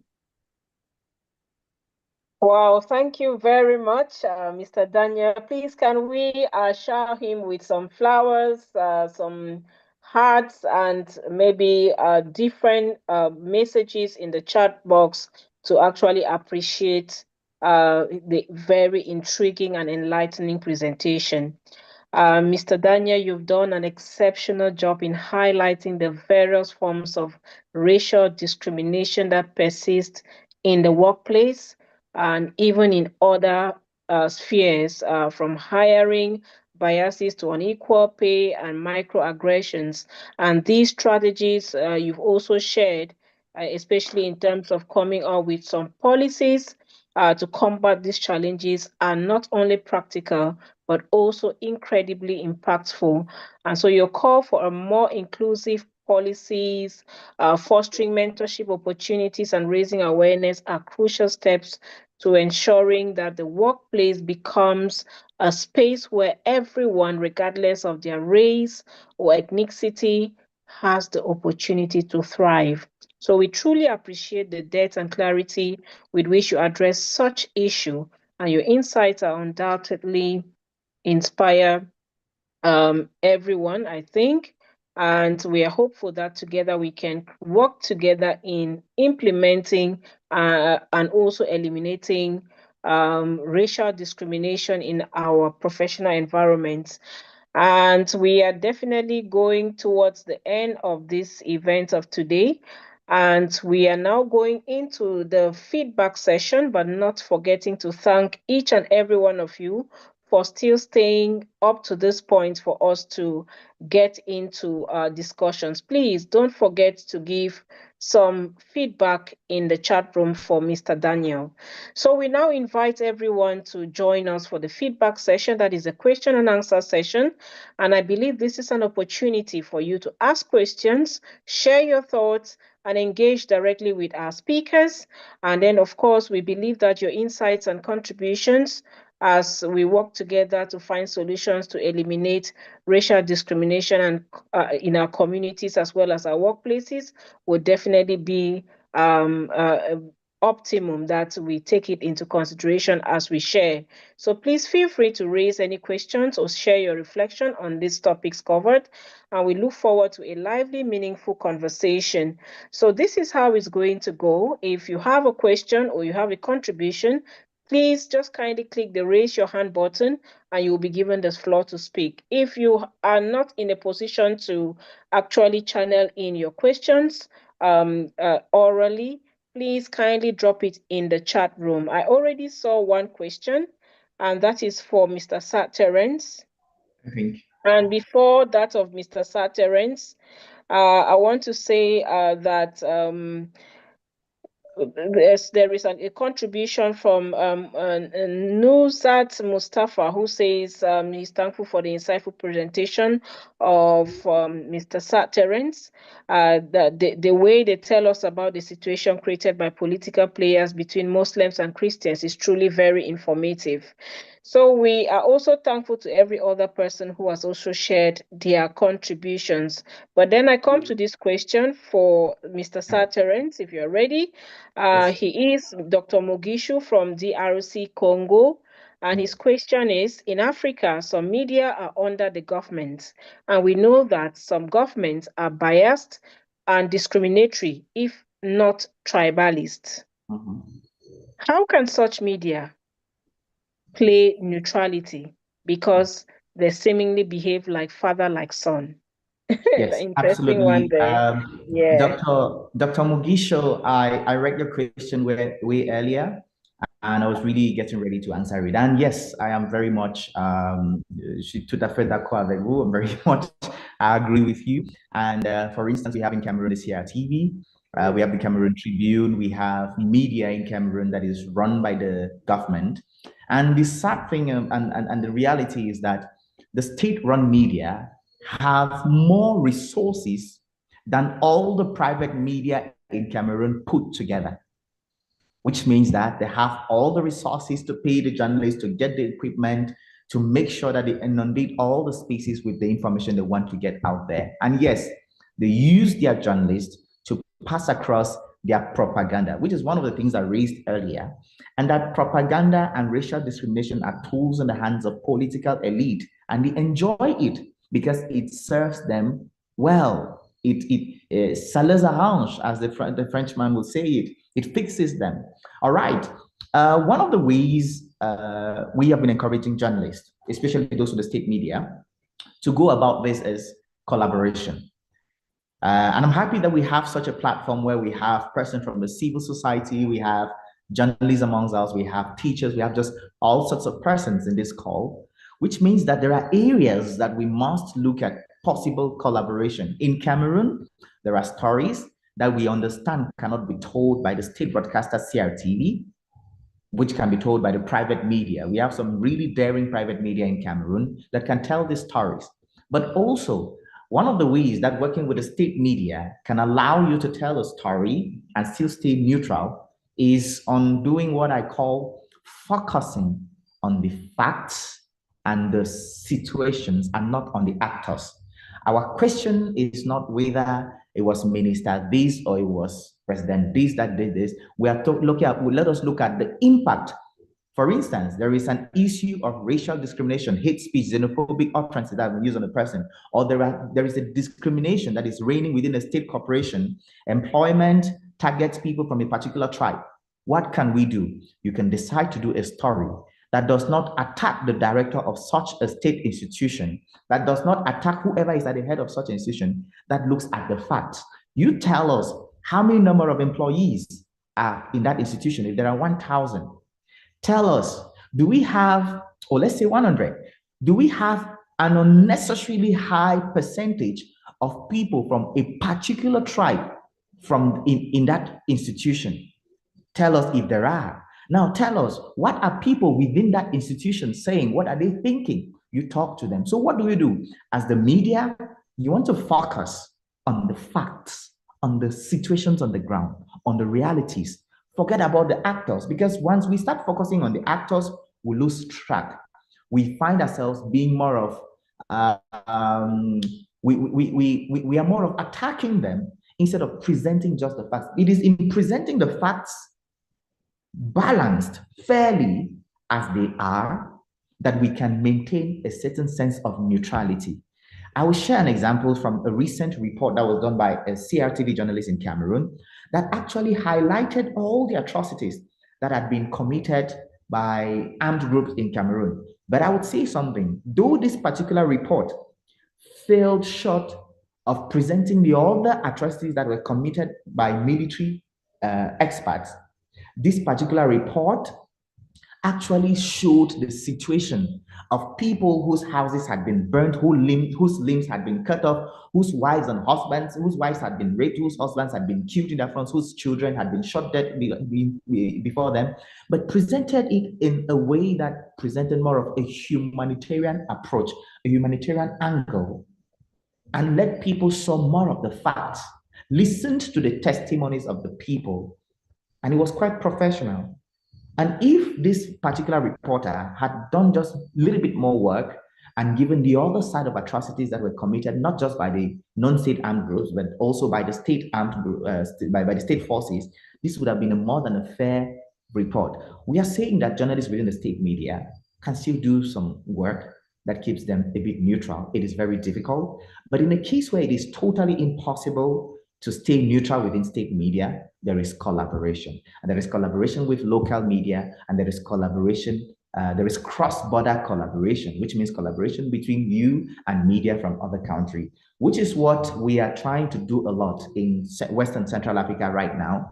Wow, thank you very much, Mr. Daniel. Please, can we shower him with some flowers, some hearts, and maybe different messages in the chat box to actually appreciate the very intriguing and enlightening presentation. Mr. Daniel, you've done an exceptional job in highlighting the various forms of racial discrimination that persist in the workplace and even in other spheres, from hiring, biases to unequal pay, and microaggressions. And these strategies you've also shared, especially in terms of coming up with some policies to combat these challenges, are not only practical, but also incredibly impactful. And so your call for a more inclusive policies, fostering mentorship opportunities, and raising awareness are crucial steps to ensuring that the workplace becomes a space where everyone, regardless of their race or ethnicity, has the opportunity to thrive. So we truly appreciate the depth and clarity with which you address such issue, and your insights are undoubtedly inspire everyone, I think. And we are hopeful that together we can work together in implementing and also eliminating racial discrimination in our professional environments. And we are definitely going towards the end of this event of today. And we are now going into the feedback session, but not forgetting to thank each and every one of you for still staying up to this point for us to get into discussions. Please don't forget to give some feedback in the chat room for Mr. Daniel. So we now invite everyone to join us for the feedback session. That is a question and answer session. And I believe this is an opportunity for you to ask questions, share your thoughts, and engage directly with our speakers. And then, of course, we believe that your insights and contributions as we work together to find solutions to eliminate racial discrimination and in our communities as well as our workplaces would definitely be optimum that we take it into consideration as we share. So please feel free to raise any questions or share your reflection on these topics covered. And we look forward to a lively, meaningful conversation. So this is how it's going to go. If you have a question or you have a contribution, please just kindly click the raise your hand button and you'll be given the floor to speak. If you are not in a position to actually channel in your questions orally, please kindly drop it in the chat room. I already saw one question, and that is for Mr. Sir Terence. I think. And before that of Mr. Sir Terence, I want to say that there is a contribution from Nuzat Mustafa, who says he's thankful for the insightful presentation of Mr. Sir Terence. The way they tell us about the situation created by political players between Muslims and Christians is truly very informative. So we are also thankful to every other person who has also shared their contributions. But then I come to this question for Mr. Sir Terence, if you're ready. He is Dr. Mugishu from DRC Congo. And his question is, in Africa, some media are under the government. And we know that some governments are biased and discriminatory, if not tribalist. How can such media play neutrality because they seemingly behave like father, like son? Yes, Interesting one absolutely. there. Yeah. Dr. Mugisho, I read your question way earlier, and I was really getting ready to answer it. And yes, I am very much tout à fait d'accord avec vous. I'm very much, I agree with you. And for instance, we have in Cameroon this here TV. We have the Cameroon Tribune. We have media in Cameroon that is run by the government. And the sad thing and the reality is that the state-run media have more resources than all the private media in Cameroon put together, which means that they have all the resources to pay the journalists, to get the equipment, to make sure that they inundate all the spaces with the information they want to get out there. And yes, they use their journalists to pass across their propaganda, which is one of the things I raised earlier. And that propaganda and racial discrimination are tools in the hands of political elite, and they enjoy it because it serves them well. It ça les arrange, as the Frenchman will say it. It fixes them. All right. One of the ways we have been encouraging journalists, especially those with the state media, to go about this is collaboration. And I'm happy that we have such a platform where we have persons from the civil society, we have journalists amongst us, we have teachers, we have just all sorts of persons in this call, which means that there are areas that we must look at possible collaboration. In Cameroon, there are stories that we understand cannot be told by the state broadcaster CRTV, which can be told by the private media. We have some really daring private media in Cameroon that can tell these stories. But also, one of the ways that working with the state media can allow you to tell a story and still stay neutral is on doing what I call focusing on the facts and the situations and not on the actors. Our question is not whether it was minister this or it was president this that did this. We are looking at, let us look at the impact. For instance, there is an issue of racial discrimination, hate speech, xenophobic utterances that are used on a person, or there is a discrimination that is reigning within a state corporation. Employment targets people from a particular tribe. What can we do? You can decide to do a story that does not attack the director of such a state institution, that does not attack whoever is at the head of such an institution, that looks at the facts. You tell us how many number of employees are in that institution. If there are 1,000, tell us, do we have, or let's say 100, do we have an unnecessarily high percentage of people from a particular tribe from in that institution? Tell us if there are. Now tell us, what are people within that institution saying? What are they thinking? You talk to them. So what do? As the media, you want to focus on the facts, on the situations on the ground, on the realities. Forget about the actors, because once we start focusing on the actors, we lose track. We find ourselves being more of, we are more of attacking them instead of presenting just the facts. It is in presenting the facts balanced fairly as they are that we can maintain a certain sense of neutrality. I will share an example from a recent report that was done by a CRTV journalist in Cameroon that actually highlighted all the atrocities that had been committed by armed groups in Cameroon. But I would say something, though this particular report failed short of presenting the other atrocities that were committed by military experts, this particular report actually showed the situation of people whose houses had been burnt, whose limbs had been cut off, whose wives had been raped, whose husbands had been killed in their fronts, whose children had been shot dead before them, but presented it in a way that presented more of a humanitarian approach, a humanitarian angle, and let people saw more of the facts, listened to the testimonies of the people, and it was quite professional. And if this particular reporter had done just a little bit more work and given the other side of atrocities that were committed, not just by the non-state armed groups, but also by the state armed by the state forces, this would have been a more than a fair report. We are saying that journalists within the state media can still do some work that keeps them a bit neutral. It is very difficult, but in a case where it is totally impossible to stay neutral within state media, there is collaboration. And there is collaboration with local media, and there is collaboration, there is cross-border collaboration, which means collaboration between you and media from other countries, which is what we are trying to do a lot in Western Central Africa right now.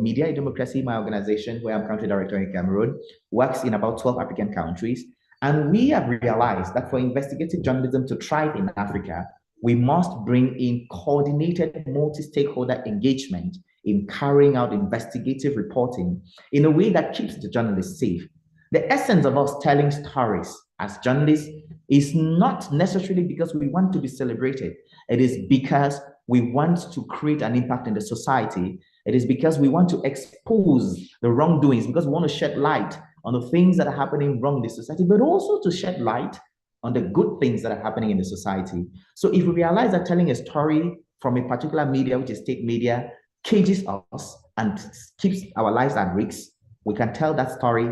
Media Democracy, my organization, where I'm country director in Cameroon, works in about 12 African countries. And we have realized that for investigative journalism to thrive in Africa, we must bring in coordinated multi-stakeholder engagement in carrying out investigative reporting in a way that keeps the journalists safe. The essence of us telling stories as journalists is not necessarily because we want to be celebrated. It is because we want to create an impact in the society. It is because we want to expose the wrongdoings, because we want to shed light on the things that are happening wrong in the society, but also to shed light on the good things that are happening in the society. So if we realize that telling a story from a particular media, which is state media, cages us and keeps our lives at risk, we can tell that story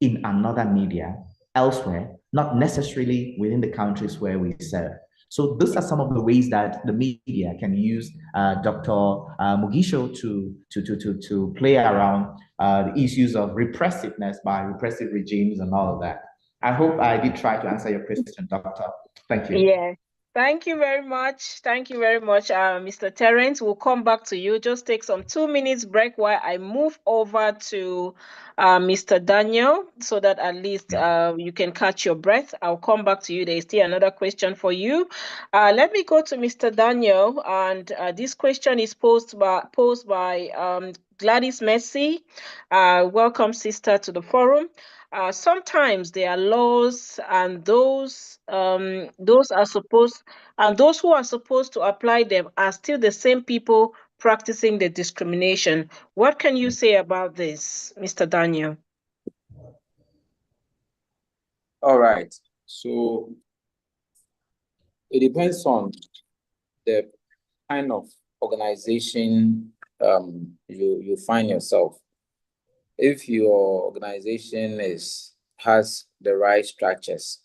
in another media elsewhere, not necessarily within the countries where we serve. So those are some of the ways that the media can use Dr. Mugisho to play around the issues of repressiveness by repressive regimes and all of that. I hope I did try to answer your question, Doctor. Thank you. Yeah. Thank you very much. Thank you very much, Mr. Terence. We'll come back to you. Just take some 2 minutes break while I move over to Mr. Daniel so that at least you can catch your breath. I'll come back to you. There's still another question for you. Let me go to Mr. Daniel, and this question is posed by Gladys Messi. Welcome, sister, to the forum. Sometimes there are laws, and those are supposed, and those who are supposed to apply them are still the same people practicing the discrimination. What can you say about this, Mr. Daniel? All right. So it depends on the kind of organization you find yourself. If your organization has the right structures,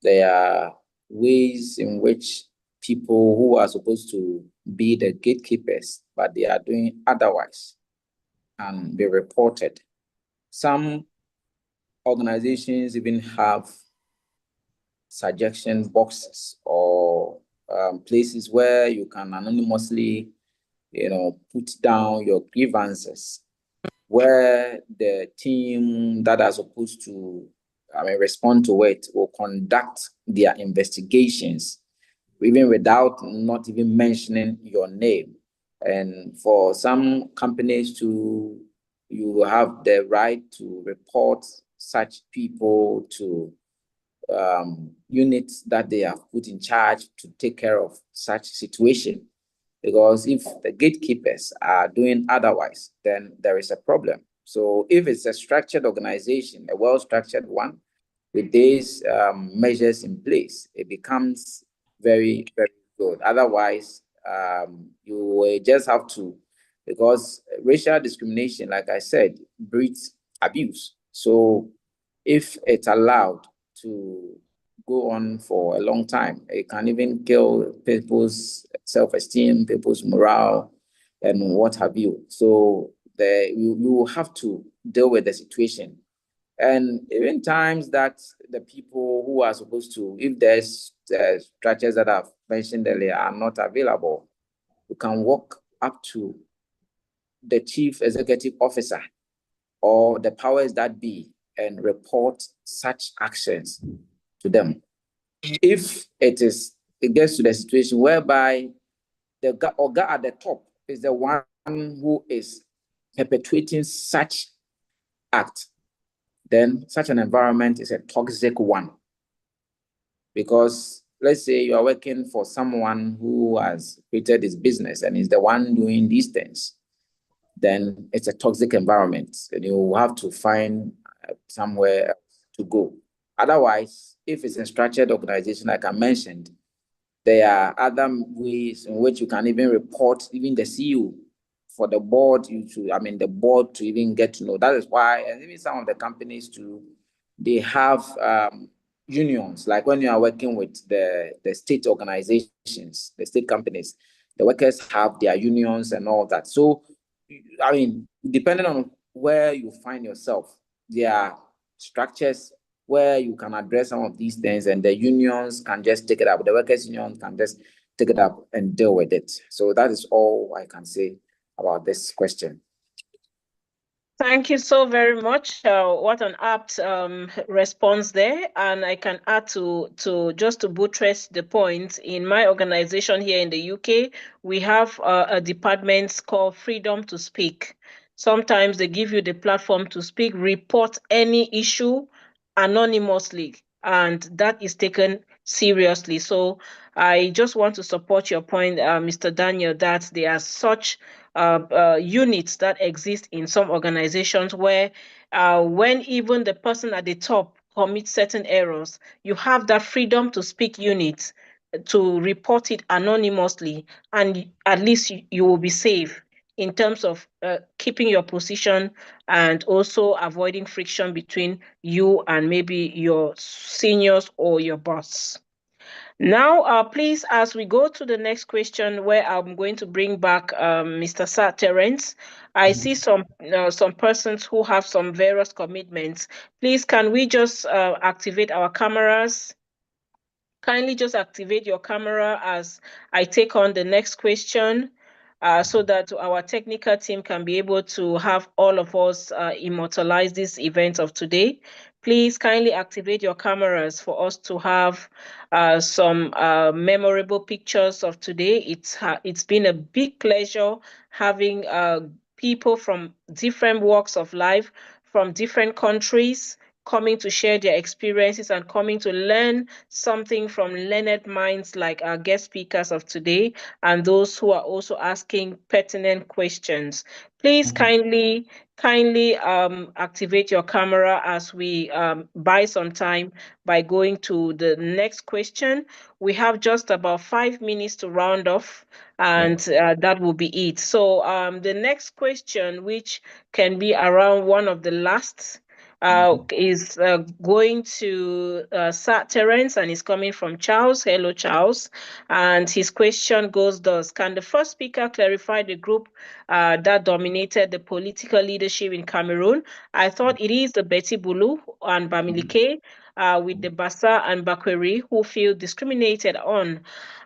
there are ways in which people who are supposed to be the gatekeepers, but they are doing otherwise, can be reported. Some organizations even have suggestion boxes or places where you can anonymously, put down your grievances, where the team that are supposed to respond to it will conduct their investigations, even without not even mentioning your name. And for some companies to, you have the right to report such people to units that they have put in charge to take care of such situation. Because if the gatekeepers are doing otherwise, then there is a problem. So if it's a structured organization, a well-structured one, with these measures in place, it becomes very, very good. Otherwise, you will just have to, because racial discrimination, like I said, breeds abuse. So if it's allowed to go on for a long time, it can even kill people's self-esteem, people's morale, and what have you. So you have to deal with the situation. And even times that the people who are supposed to, if there's structures that I've mentioned earlier are not available, you can walk up to the chief executive officer or the powers that be and report such actions to them. If it gets to the situation whereby the Oga at the top is the one who is perpetuating such act, then such an environment is a toxic one. Because let's say you are working for someone who has created this business and is the one doing these things, then it's a toxic environment and you have to find somewhere to go. Otherwise, if it's a structured organization, like I mentioned, there are other ways in which you can even report even the CEO for the board, the board to even get to know. That is why, and even some of the companies too, they have unions. Like when you are working with the state organizations, the state companies, the workers have their unions and all that. So, depending on where you find yourself, there are structures where you can address some of these things and the unions can just take it up. The workers' union can just take it up and deal with it. So that is all I can say about this question. Thank you so very much. What an apt response there. And I can add to just to buttress the point, in my organization here in the UK, we have a department called Freedom to Speak. Sometimes they give you the platform to speak, report any issue anonymously, and that is taken seriously. So I just want to support your point, Mr. Daniel, that there are such units that exist in some organizations where when even the person at the top commits certain errors, you have that freedom to speak unit to report it anonymously, and at least you will be safe in terms of keeping your position and also avoiding friction between you and maybe your seniors or your boss. Now, please, as we go to the next question, where I'm going to bring back Mr. Sir Terence, I see some persons who have some various commitments. Please, can we just activate our cameras? Kindly just activate your camera as I take on the next question, so that our technical team can be able to have all of us immortalize this event of today. Please kindly activate your cameras for us to have some memorable pictures of today. It's been a big pleasure having people from different walks of life, from different countries, coming to share their experiences and coming to learn something from learned minds like our guest speakers of today and those who are also asking pertinent questions. Please kindly activate your camera as we buy some time by going to the next question. We have just about 5 minutes to round off, and that will be it. So the next question, which can be around one of the last, is going to Sir Terence, and is coming from Charles. Hello, Charles. And his question goes thus: can the first speaker clarify the group that dominated the political leadership in Cameroon? I thought it is the Betty Bulu and Bamileke, with the Bassa and Bakweri, who feel discriminated on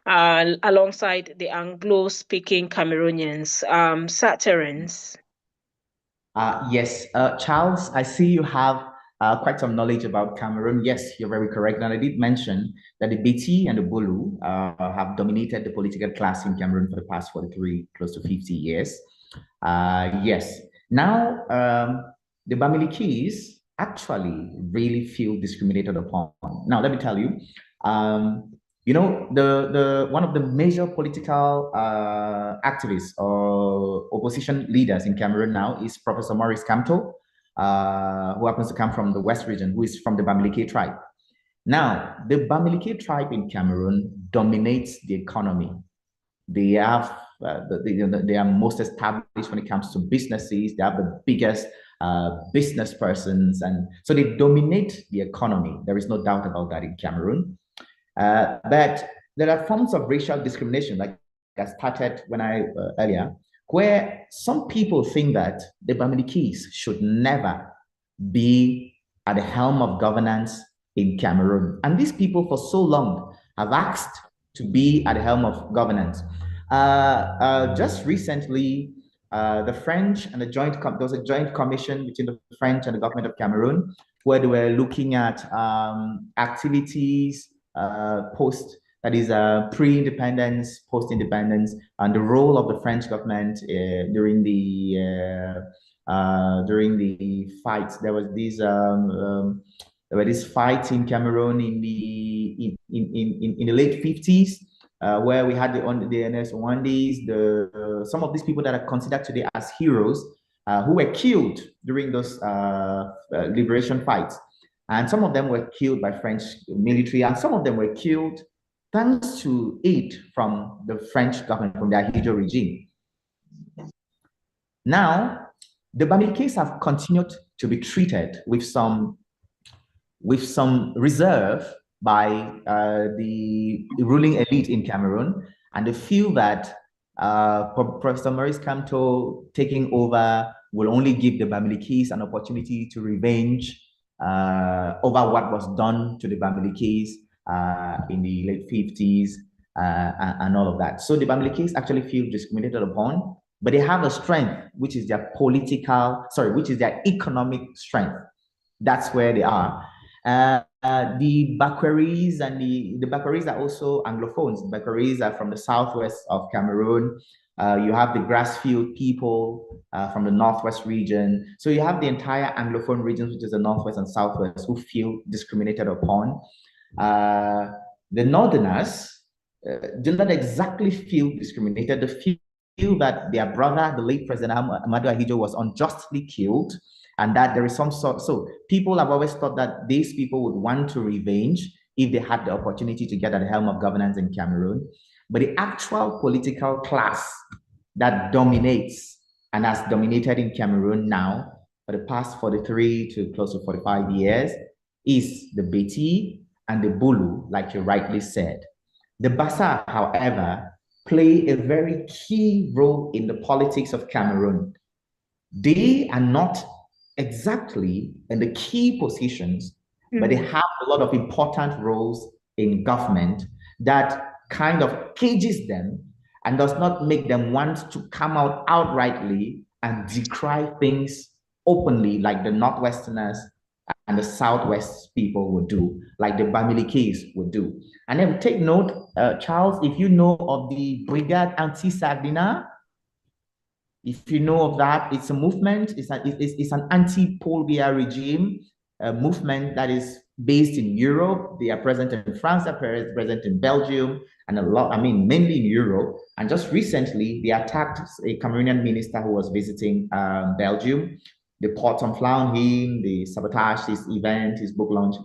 alongside the Anglo-speaking Cameroonians. Sir Terence. Yes, Charles, I see you have quite some knowledge about Cameroon. Yes, you're very correct. And I did mention that the Beti and the Bulu have dominated the political class in Cameroon for the past 43, close to 50 years. Yes. Now, the Bamilikis actually really feel discriminated upon. Now, let me tell you, the one of the major political activists or opposition leaders in Cameroon now is Professor Maurice Kamto, who happens to come from the West region, who is from the Bamileke tribe. Now, the Bamileke tribe in Cameroon dominates the economy. They have they are most established when it comes to businesses. They have the biggest business persons, and so they dominate the economy. There is no doubt about that in Cameroon. But there are forms of racial discrimination, like I started when I earlier, where some people think that the Bamilikis should never be at the helm of governance in Cameroon. And these people for so long have asked to be at the helm of governance. Just recently, the French and there was a joint commission between the French and the government of Cameroon, where they were looking at activities post, that is pre-independence, post-independence, and the role of the French government during the fights. There was there were these fights in Cameroon in the late 50s, where we had the NS-Rwandese, some of these people that are considered today as heroes, who were killed during those liberation fights. And some of them were killed by French military, and some of them were killed thanks to aid from the French government, from the Ahidjo regime. Now, the Bamilikis have continued to be treated with some reserve by the ruling elite in Cameroon, and they feel that Professor Maurice Kamto taking over will only give the Bamilikis an opportunity to revenge over what was done to the Bamilikis in the late 50s and all of that. So the Bamilikis actually feel discriminated upon, but they have a strength, which is their which is their economic strength. That's where they are. The Bakwaris and the Bakwaris are also Anglophones. The Bakwaris are from the southwest of Cameroon. You have the Grassfield people from the northwest region. So you have the entire Anglophone regions, which is the northwest and southwest, who feel discriminated upon. The northerners do not exactly feel discriminated. They feel that their brother, the late President Ahmadu Ahidjo, was unjustly killed, and that there is some sort. So people have always thought that these people would want to revenge if they had the opportunity to get at the helm of governance in Cameroon. But the actual political class that dominates and has dominated in Cameroon now for the past 43 to close to 45 years is the Beti and the Bulu, like you rightly said. The Bassa, however, play a very key role in the politics of Cameroon. They are not exactly in the key positions, but they have a lot of important roles in government that kind of cages them and does not make them want to come out outrightly and decry things openly like the Northwesterners and the Southwest people would do, like the Bamilikis would do. And then take note, Charles, if you know of the Brigade Anti-Sardina, if you know of that, it's a movement, it's an anti-Paul Biya regime, a movement that is based in Europe. They are present in France, they're present in Belgium, and mainly in Europe. And just recently, they attacked a Cameroonian minister who was visiting Belgium. They poured some flour on him, they sabotaged his event, his book launch.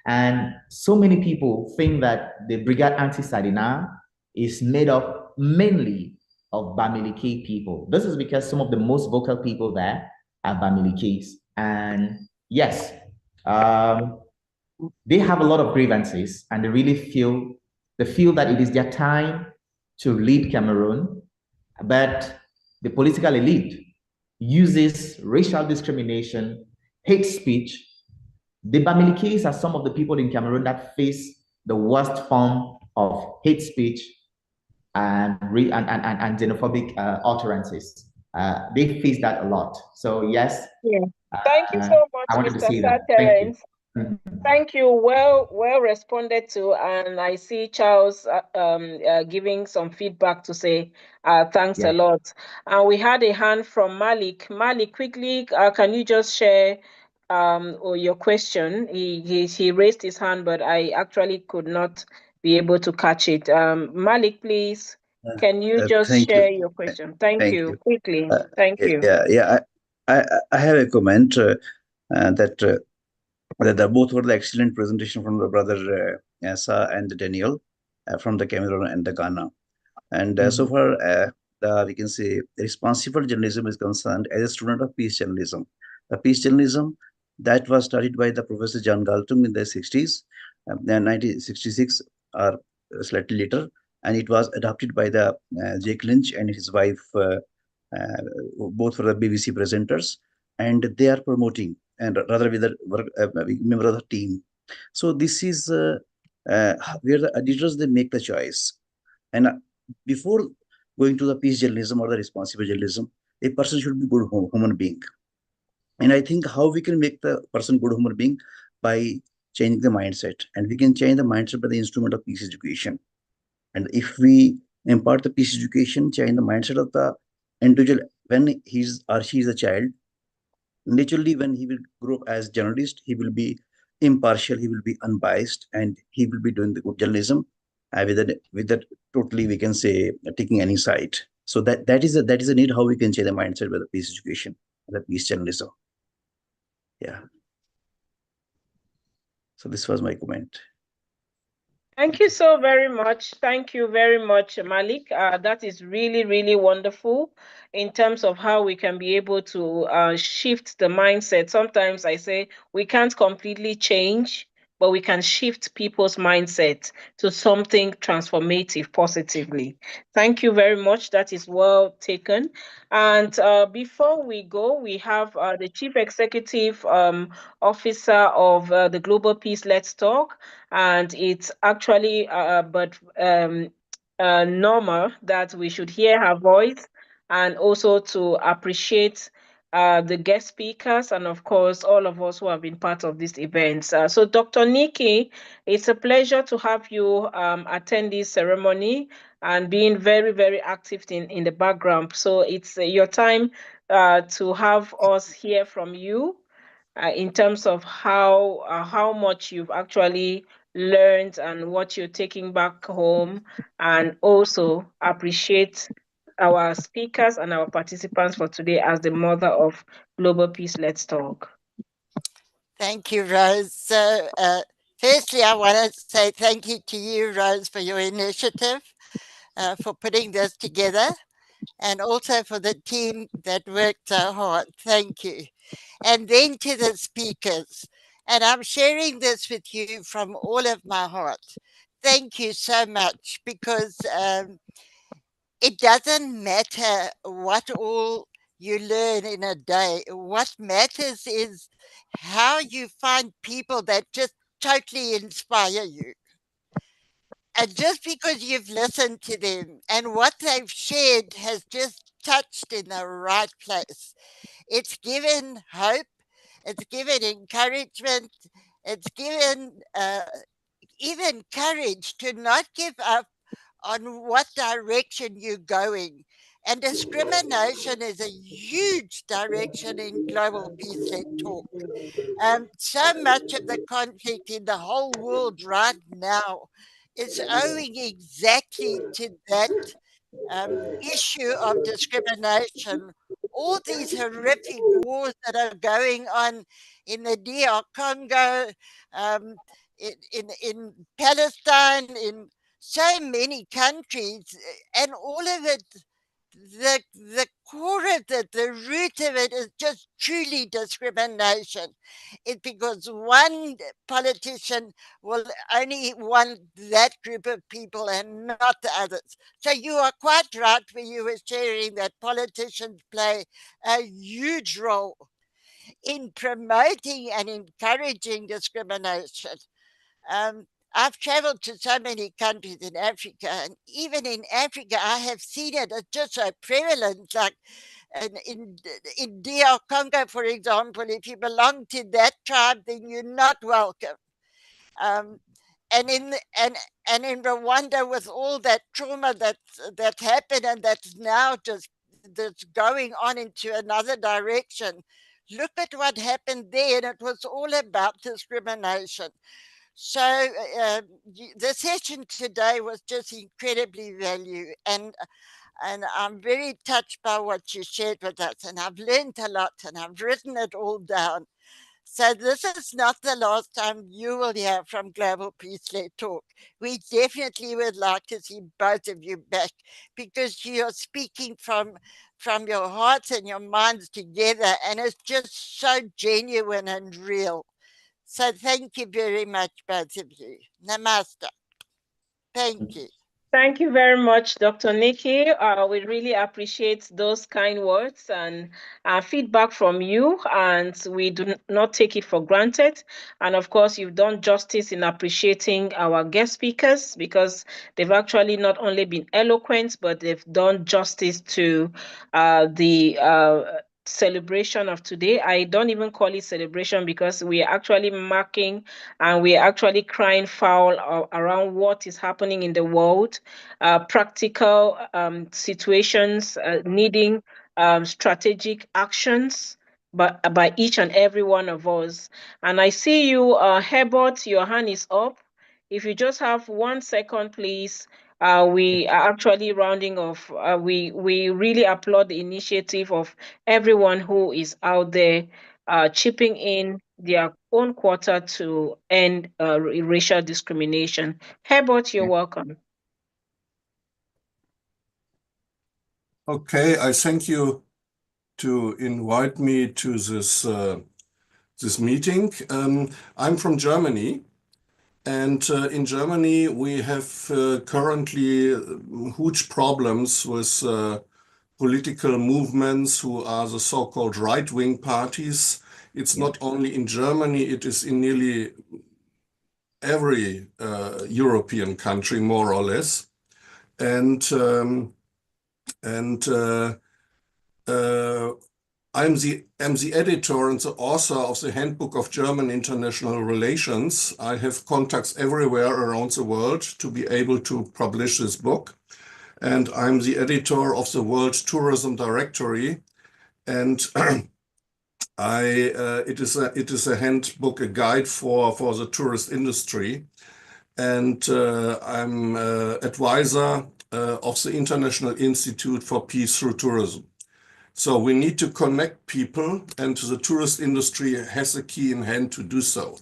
And so many people think that the Brigade Anti-Sardina is made up mainly of Bamileke people. This is because some of the most vocal people there are Bamilikes. And yes, they have a lot of grievances, and they really feel that it is their time to lead Cameroon, but the political elite uses racial discrimination, hate speech. The Bamilikes are some of the people in Cameroon that face the worst form of hate speech and xenophobic utterances. They face that a lot. So yes, Thank you so much, I wanted to Mr. say Sir that. Thank you. Terence. Thank you. Well responded to, and I see Charles giving some feedback to say thanks a Yeah. lot. And we had a hand from Malik. Malik, quickly, can you just share or your question? He raised his hand, but I actually could not be able to catch it. Malik, please, can you just Thank you. share your question? Thank Thank you. you. Quickly. Uh, Thank you. yeah. I have a comment that that both were the excellent presentation from the brother Asa and Daniel from the Cameroon and the Ghana. And so Mhm. far, we can say responsible journalism is concerned as a student of peace journalism. The peace journalism that was studied by the Professor John Galtung in the 60s, 1966 or slightly later, and it was adopted by the Jake Lynch and his wife, both for the BBC presenters, and they are promoting and rather with the work, member of the team. So this is where the editors they make the choice, and before going to the peace journalism or the responsible journalism, a person should be good human being. And I think how we can make the person good human being by changing the mindset, and we can change the mindset by the instrument of peace education. And if we impart the peace education, change the mindset of the individual when he's or she is a child, naturally when he will grow up as journalist, he will be impartial, he will be unbiased, and he will be doing the good journalism with that totally we can say taking any side. So that is a need how we can change the mindset with the peace education, the peace journalism. Yeah. So this was my comment. Thank you so very much. Thank you very much, Malik. That is really, really wonderful in terms of how we can be able to shift the mindset. Sometimes I say we can't completely change, but we can shift people's mindset to something transformative positively. Thank you very much. That is well taken. And before we go, we have the Chief Executive Officer of the Global Peace Let's Talk, and it's actually but normal that we should hear her voice and also to appreciate the guest speakers and of course all of us who have been part of this event. So Dr. Nikki, it's a pleasure to have you attend this ceremony and being very, very active in the background. So it's your time to have us hear from you in terms of how much you've actually learned and what you're taking back home, and also appreciate our speakers and our participants for today as the mother of Global Peace Let's Talk. Thank you, Rose. So, firstly, I want to say thank you to you, Rose, for your initiative, for putting this together, and also for the team that worked so hard. Thank you. And then to the speakers. And I'm sharing this with you from all of my heart. Thank you so much, because it doesn't matter what all you learn in a day. What matters is how you find people that just totally inspire you. And just because you've listened to them and what they've shared has just touched in the right place, it's given hope, it's given encouragement, it's given even courage to not give up on what direction you're going. And discrimination is a huge direction in global peace led talk. So much of the conflict in the whole world right now is owing exactly to that issue of discrimination. All these horrific wars that are going on in the DR Congo, in Palestine, in so many countries, and all of it, the core of it, the root of it is just truly discrimination. It's because one politician will only want that group of people and not the others. So you are quite right when you were sharing that politicians play a huge role in promoting and encouraging discrimination. Um, I've traveled to so many countries in Africa, and even in Africa, I have seen it. It's just so prevalent. Like And in DR Congo, for example, if you belong to that tribe, then you're not welcome. And in Rwanda, with all that trauma that happened and that's now that's going on into another direction, look at what happened there, and it was all about discrimination. So the session today was just incredibly valuable, and I'm very touched by what you shared with us, and I've learned a lot, and I've written it all down. So this is not the last time you will hear from Global Peace Led Talk. We definitely would like to see both of you back, because you are speaking from your hearts and your minds together, and it's just so genuine and real. So thank you very much, both of you. Namaste. Thank you. Thank you very much, Dr. Nikki. We really appreciate those kind words and feedback from you, and we do not take it for granted. And of course, you've done justice in appreciating our guest speakers, because they've actually not only been eloquent, but they've done justice to the celebration of today. I don't even call it celebration, because we are actually marking and we are actually crying foul around what is happening in the world, practical situations needing strategic actions by each and every one of us. And I see you, Herbert, your hand is up. If you just have 1 second, please. We are actually rounding off. We really applaud the initiative of everyone who is out there chipping in their own quota to end racial discrimination. Herbert, you're welcome. Okay, I thank you to invite me to this meeting. I'm from Germany, and in Germany we have currently huge problems with political movements who are the so-called right-wing parties. It's not only in Germany, it is in nearly every European country, more or less. And I'm the editor and the author of the Handbook of German International Relations. I have contacts everywhere around the world to be able to publish this book. And I'm the editor of the World Tourism Directory. And it is a handbook, a guide for the tourist industry. And I'm advisor of the International Institute for Peace Through Tourism. So we need to connect people, and the tourist industry has a key in hand to do so.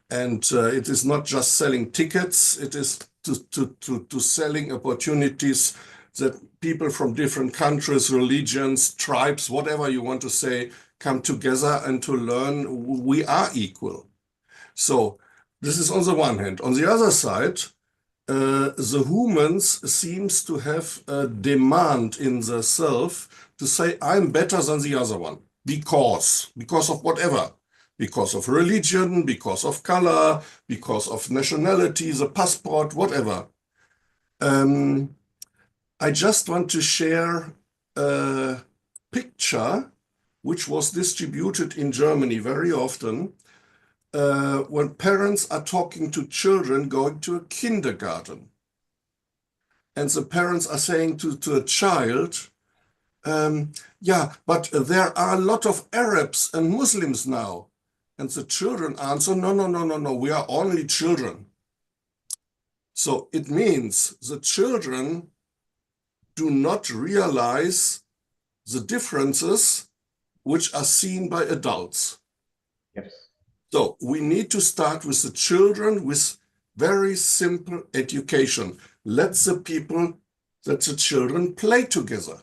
And it is not just selling tickets, it is to selling opportunities that people from different countries, religions, tribes, whatever you want to say, come together and to learn we are equal. So this is on the one hand. On the other side, the humans seems to have a demand in the self to say, I'm better than the other one because of whatever, because of religion, because of color, because of nationality, the passport, whatever. I just want to share a picture which was distributed in Germany very often when parents are talking to children going to a kindergarten. And the parents are saying to a child, yeah, but there are a lot of Arabs and Muslims now. And the children answer, no, we are only children. So it means the children do not realize the differences which are seen by adults. Yes. So we need to start with the children with very simple education. Let the children play together.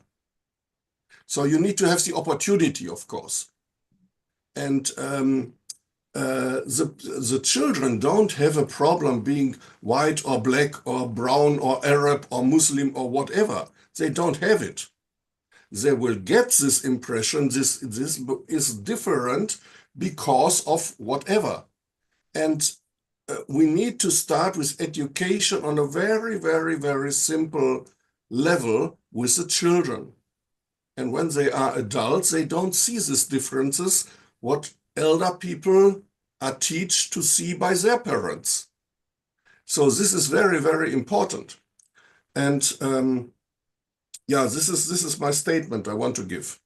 So you need to have the opportunity, of course. And the children don't have a problem being white or black or brown or Arab or Muslim or whatever. They don't have it. They will get this impression, this is different because of whatever. And we need to start with education on a very, very, very simple level with the children. And when they are adults, they don't see these differences, what elder people are taught to see by their parents. So this is very, very important. And yeah, this is my statement I want to give.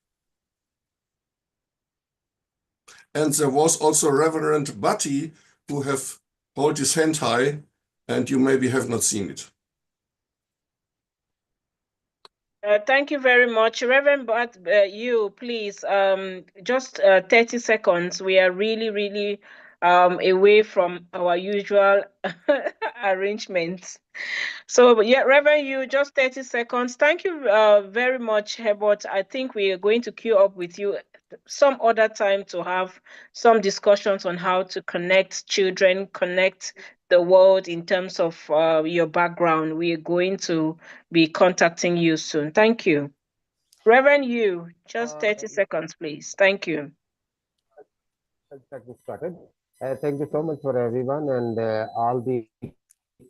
And there was also Reverend Batty who have hold his hand high, and you maybe have not seen it. Thank you very much, Reverend. But you, please, just 30 seconds. We are really away from our usual arrangements. So, yeah, Reverend, you just 30 seconds. Thank you very much, Herbert. I think we are going to queue up with you some other time to have some discussions on how to connect children, connect the world in terms of your background. We are going to be contacting you soon. Thank you. Reverend, you, just 30 seconds, please. Thank you. Started. Thank you so much for everyone, and all the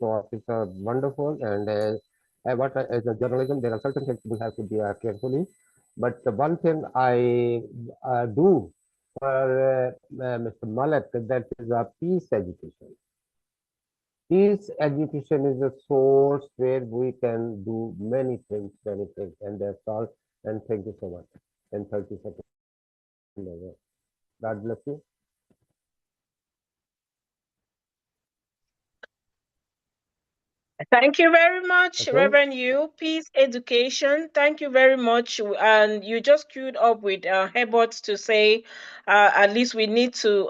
topics are wonderful. And as a journalism, there are certain things we have to be carefully. But the one thing I do for Mr. Malak, that is a peace education. Peace education is a source where we can do many things, and that's all. And thank you so much. And 30 seconds. God bless you. Thank you very much, Okay. Reverend You. Peace education. Thank you very much. And you just queued up with Herbert to say, at least we need to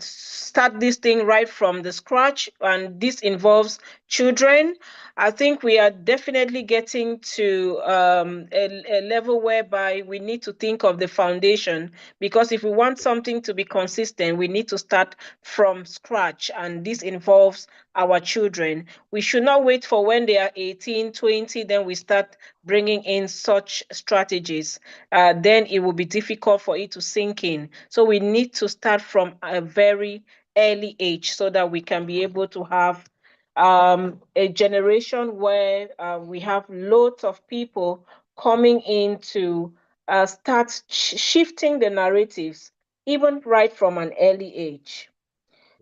start this thing right from the scratch. And this involves children. I think we are definitely getting to a level whereby we need to think of the foundation, because if we want something to be consistent, we need to start from scratch. And this involves our children. We should not wait for when they are 18, 20, then we start bringing in such strategies. Then it will be difficult for it to sink in. So we need to start from a very early age so that we can be able to have a generation where we have loads of people coming in to start shifting the narratives, even right from an early age.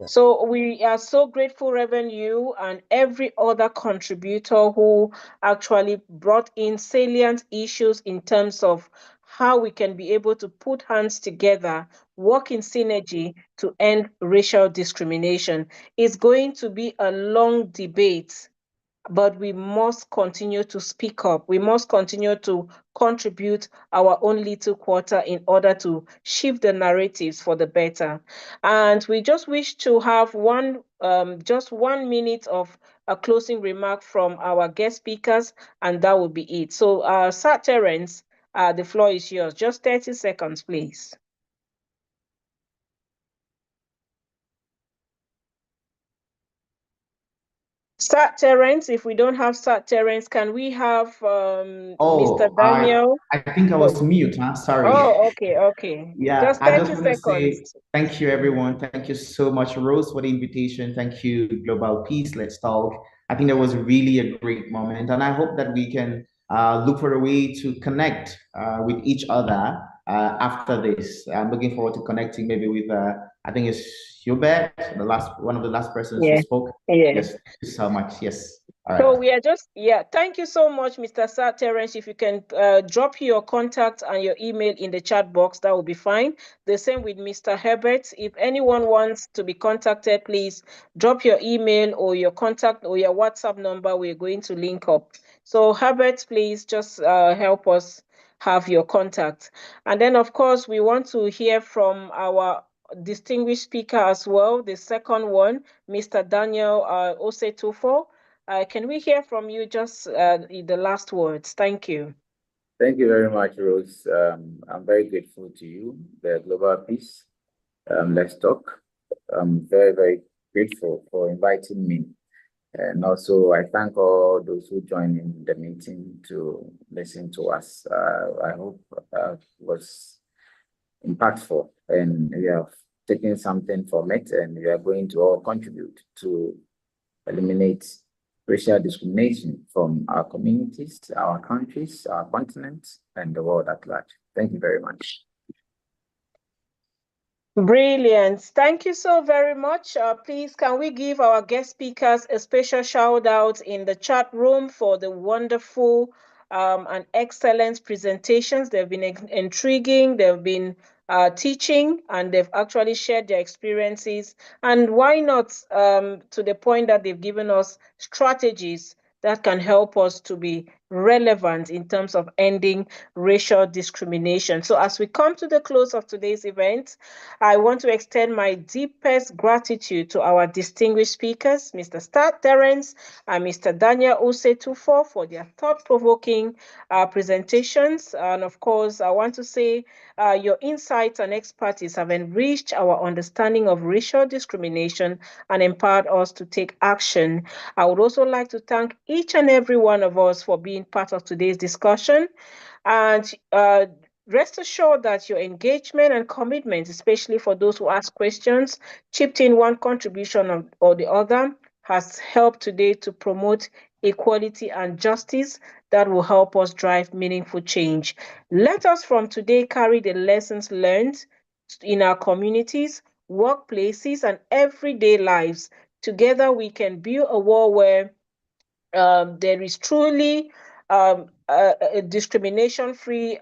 So we are so grateful, Reverend You, and every other contributor who actually brought in salient issues in terms of how we can be able to put hands together, work in synergy to end racial discrimination. It's going to be a long debate, but we must continue to speak up. We must continue to contribute our own little quarter in order to shift the narratives for the better. And we just wish to have just 1 minute of a closing remark from our guest speakers, and that will be it. So, Sir Terence, the floor is yours. Just 30 seconds, please. Sir Terence, if we don't have Sir Terence, can we have Mr. Oh, Daniel? I think I was mute, huh? Sorry. Oh, okay. Yeah, Just I just 30 want to say seconds. thank you, everyone. Thank you so much, Rose, for the invitation. Thank you, Global Peace. Let's talk. I think that was really a great moment, and I hope that we can look for a way to connect with each other after this. I'm looking forward to connecting maybe with I think it's Hubert, one of the last persons who Yeah, spoke. yeah. Yes, thank you so much. Yes. All So right. we are just, thank you so much, Mr. Sir Terence. If you can drop your contact and your email in the chat box, that will be fine. The same with Mr. Herbert. If anyone wants to be contacted, please drop your email or your contact or your WhatsApp number. We're going to link up. So Herbert, please just help us have your contact. And then, of course, we want to hear from our distinguished speaker as well, the second one, Mr. Daniel Osetufo. Can we hear from you just the last words? Thank you. Thank you very much, Rose. I'm very grateful to you, the Global Peace. Let's talk. I'm very, very grateful for inviting me. And also, I thank all those who joined in the meeting to listen to us. I hope it was impactful, and we have taken something from it, and we are going to all contribute to eliminate racial discrimination from our communities, our countries, our continents, and the world at large. Thank you very much. Brilliant. Thank you so very much. Please, can we give our guest speakers a special shout out in the chat room for the wonderful and excellent presentations? They've been intriguing, they've been teaching, and they've actually shared their experiences. And why not to the point that they've given us strategies that can help us to be relevant in terms of ending racial discrimination. So as we come to the close of today's event, I want to extend my deepest gratitude to our distinguished speakers, Mr. Star Terence and Mr. Daniel Usetufo, for their thought-provoking presentations. And of course, I want to say your insights and expertise have enriched our understanding of racial discrimination and empowered us to take action. I would also like to thank each and every one of us for being part of today's discussion. And rest assured that your engagement and commitment, especially for those who ask questions, chipped in one contribution or the other, has helped today to promote equality and justice that will help us drive meaningful change. Let us from today carry the lessons learned in our communities, workplaces, and everyday lives. Together, we can build a world where there is truly a discrimination-free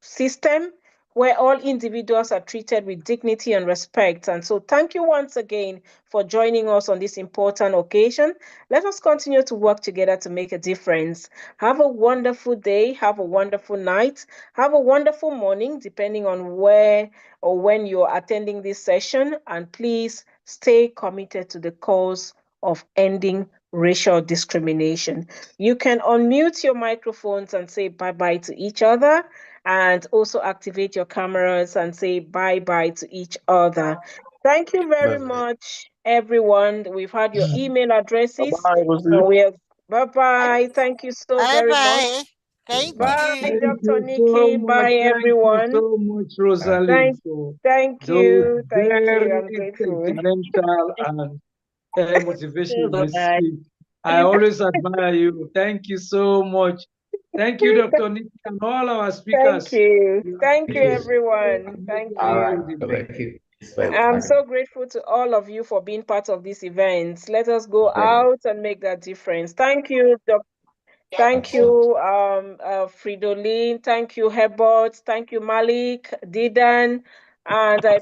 system where all individuals are treated with dignity and respect. And so thank you once again for joining us on this important occasion. Let us continue to work together to make a difference. Have a wonderful day. Have a wonderful night. Have a wonderful morning, depending on where or when you're attending this session. And please stay committed to the cause of ending racial discrimination. You can unmute your microphones and say bye-bye to each other, and also activate your cameras and say bye-bye to each other. Thank you very Bye-bye. much, everyone. We've had your email addresses. Bye, Rosie. Bye-bye. Thank you so very much. Bye-bye. Thank Bye, you. Thank Dr. you so Nikki. much. Bye, Thank you everyone. so much, Rosalind, for Thank those you. Thank you. very I'm grateful. sentimental and motivational Bye-bye. speech. I always admire you. Thank you so much. Thank you, Dr. Nick, and all our Thank speakers. you. You have Thank you, been so everyone. Thank amazing All you. right. through the day. Thank you. I'm so grateful to all of you for being part of this event. Let us go Great. out and make that difference. Thank you, Thank you, Fridolin. Thank you, Hebert. Thank you, Malik, Didan. And I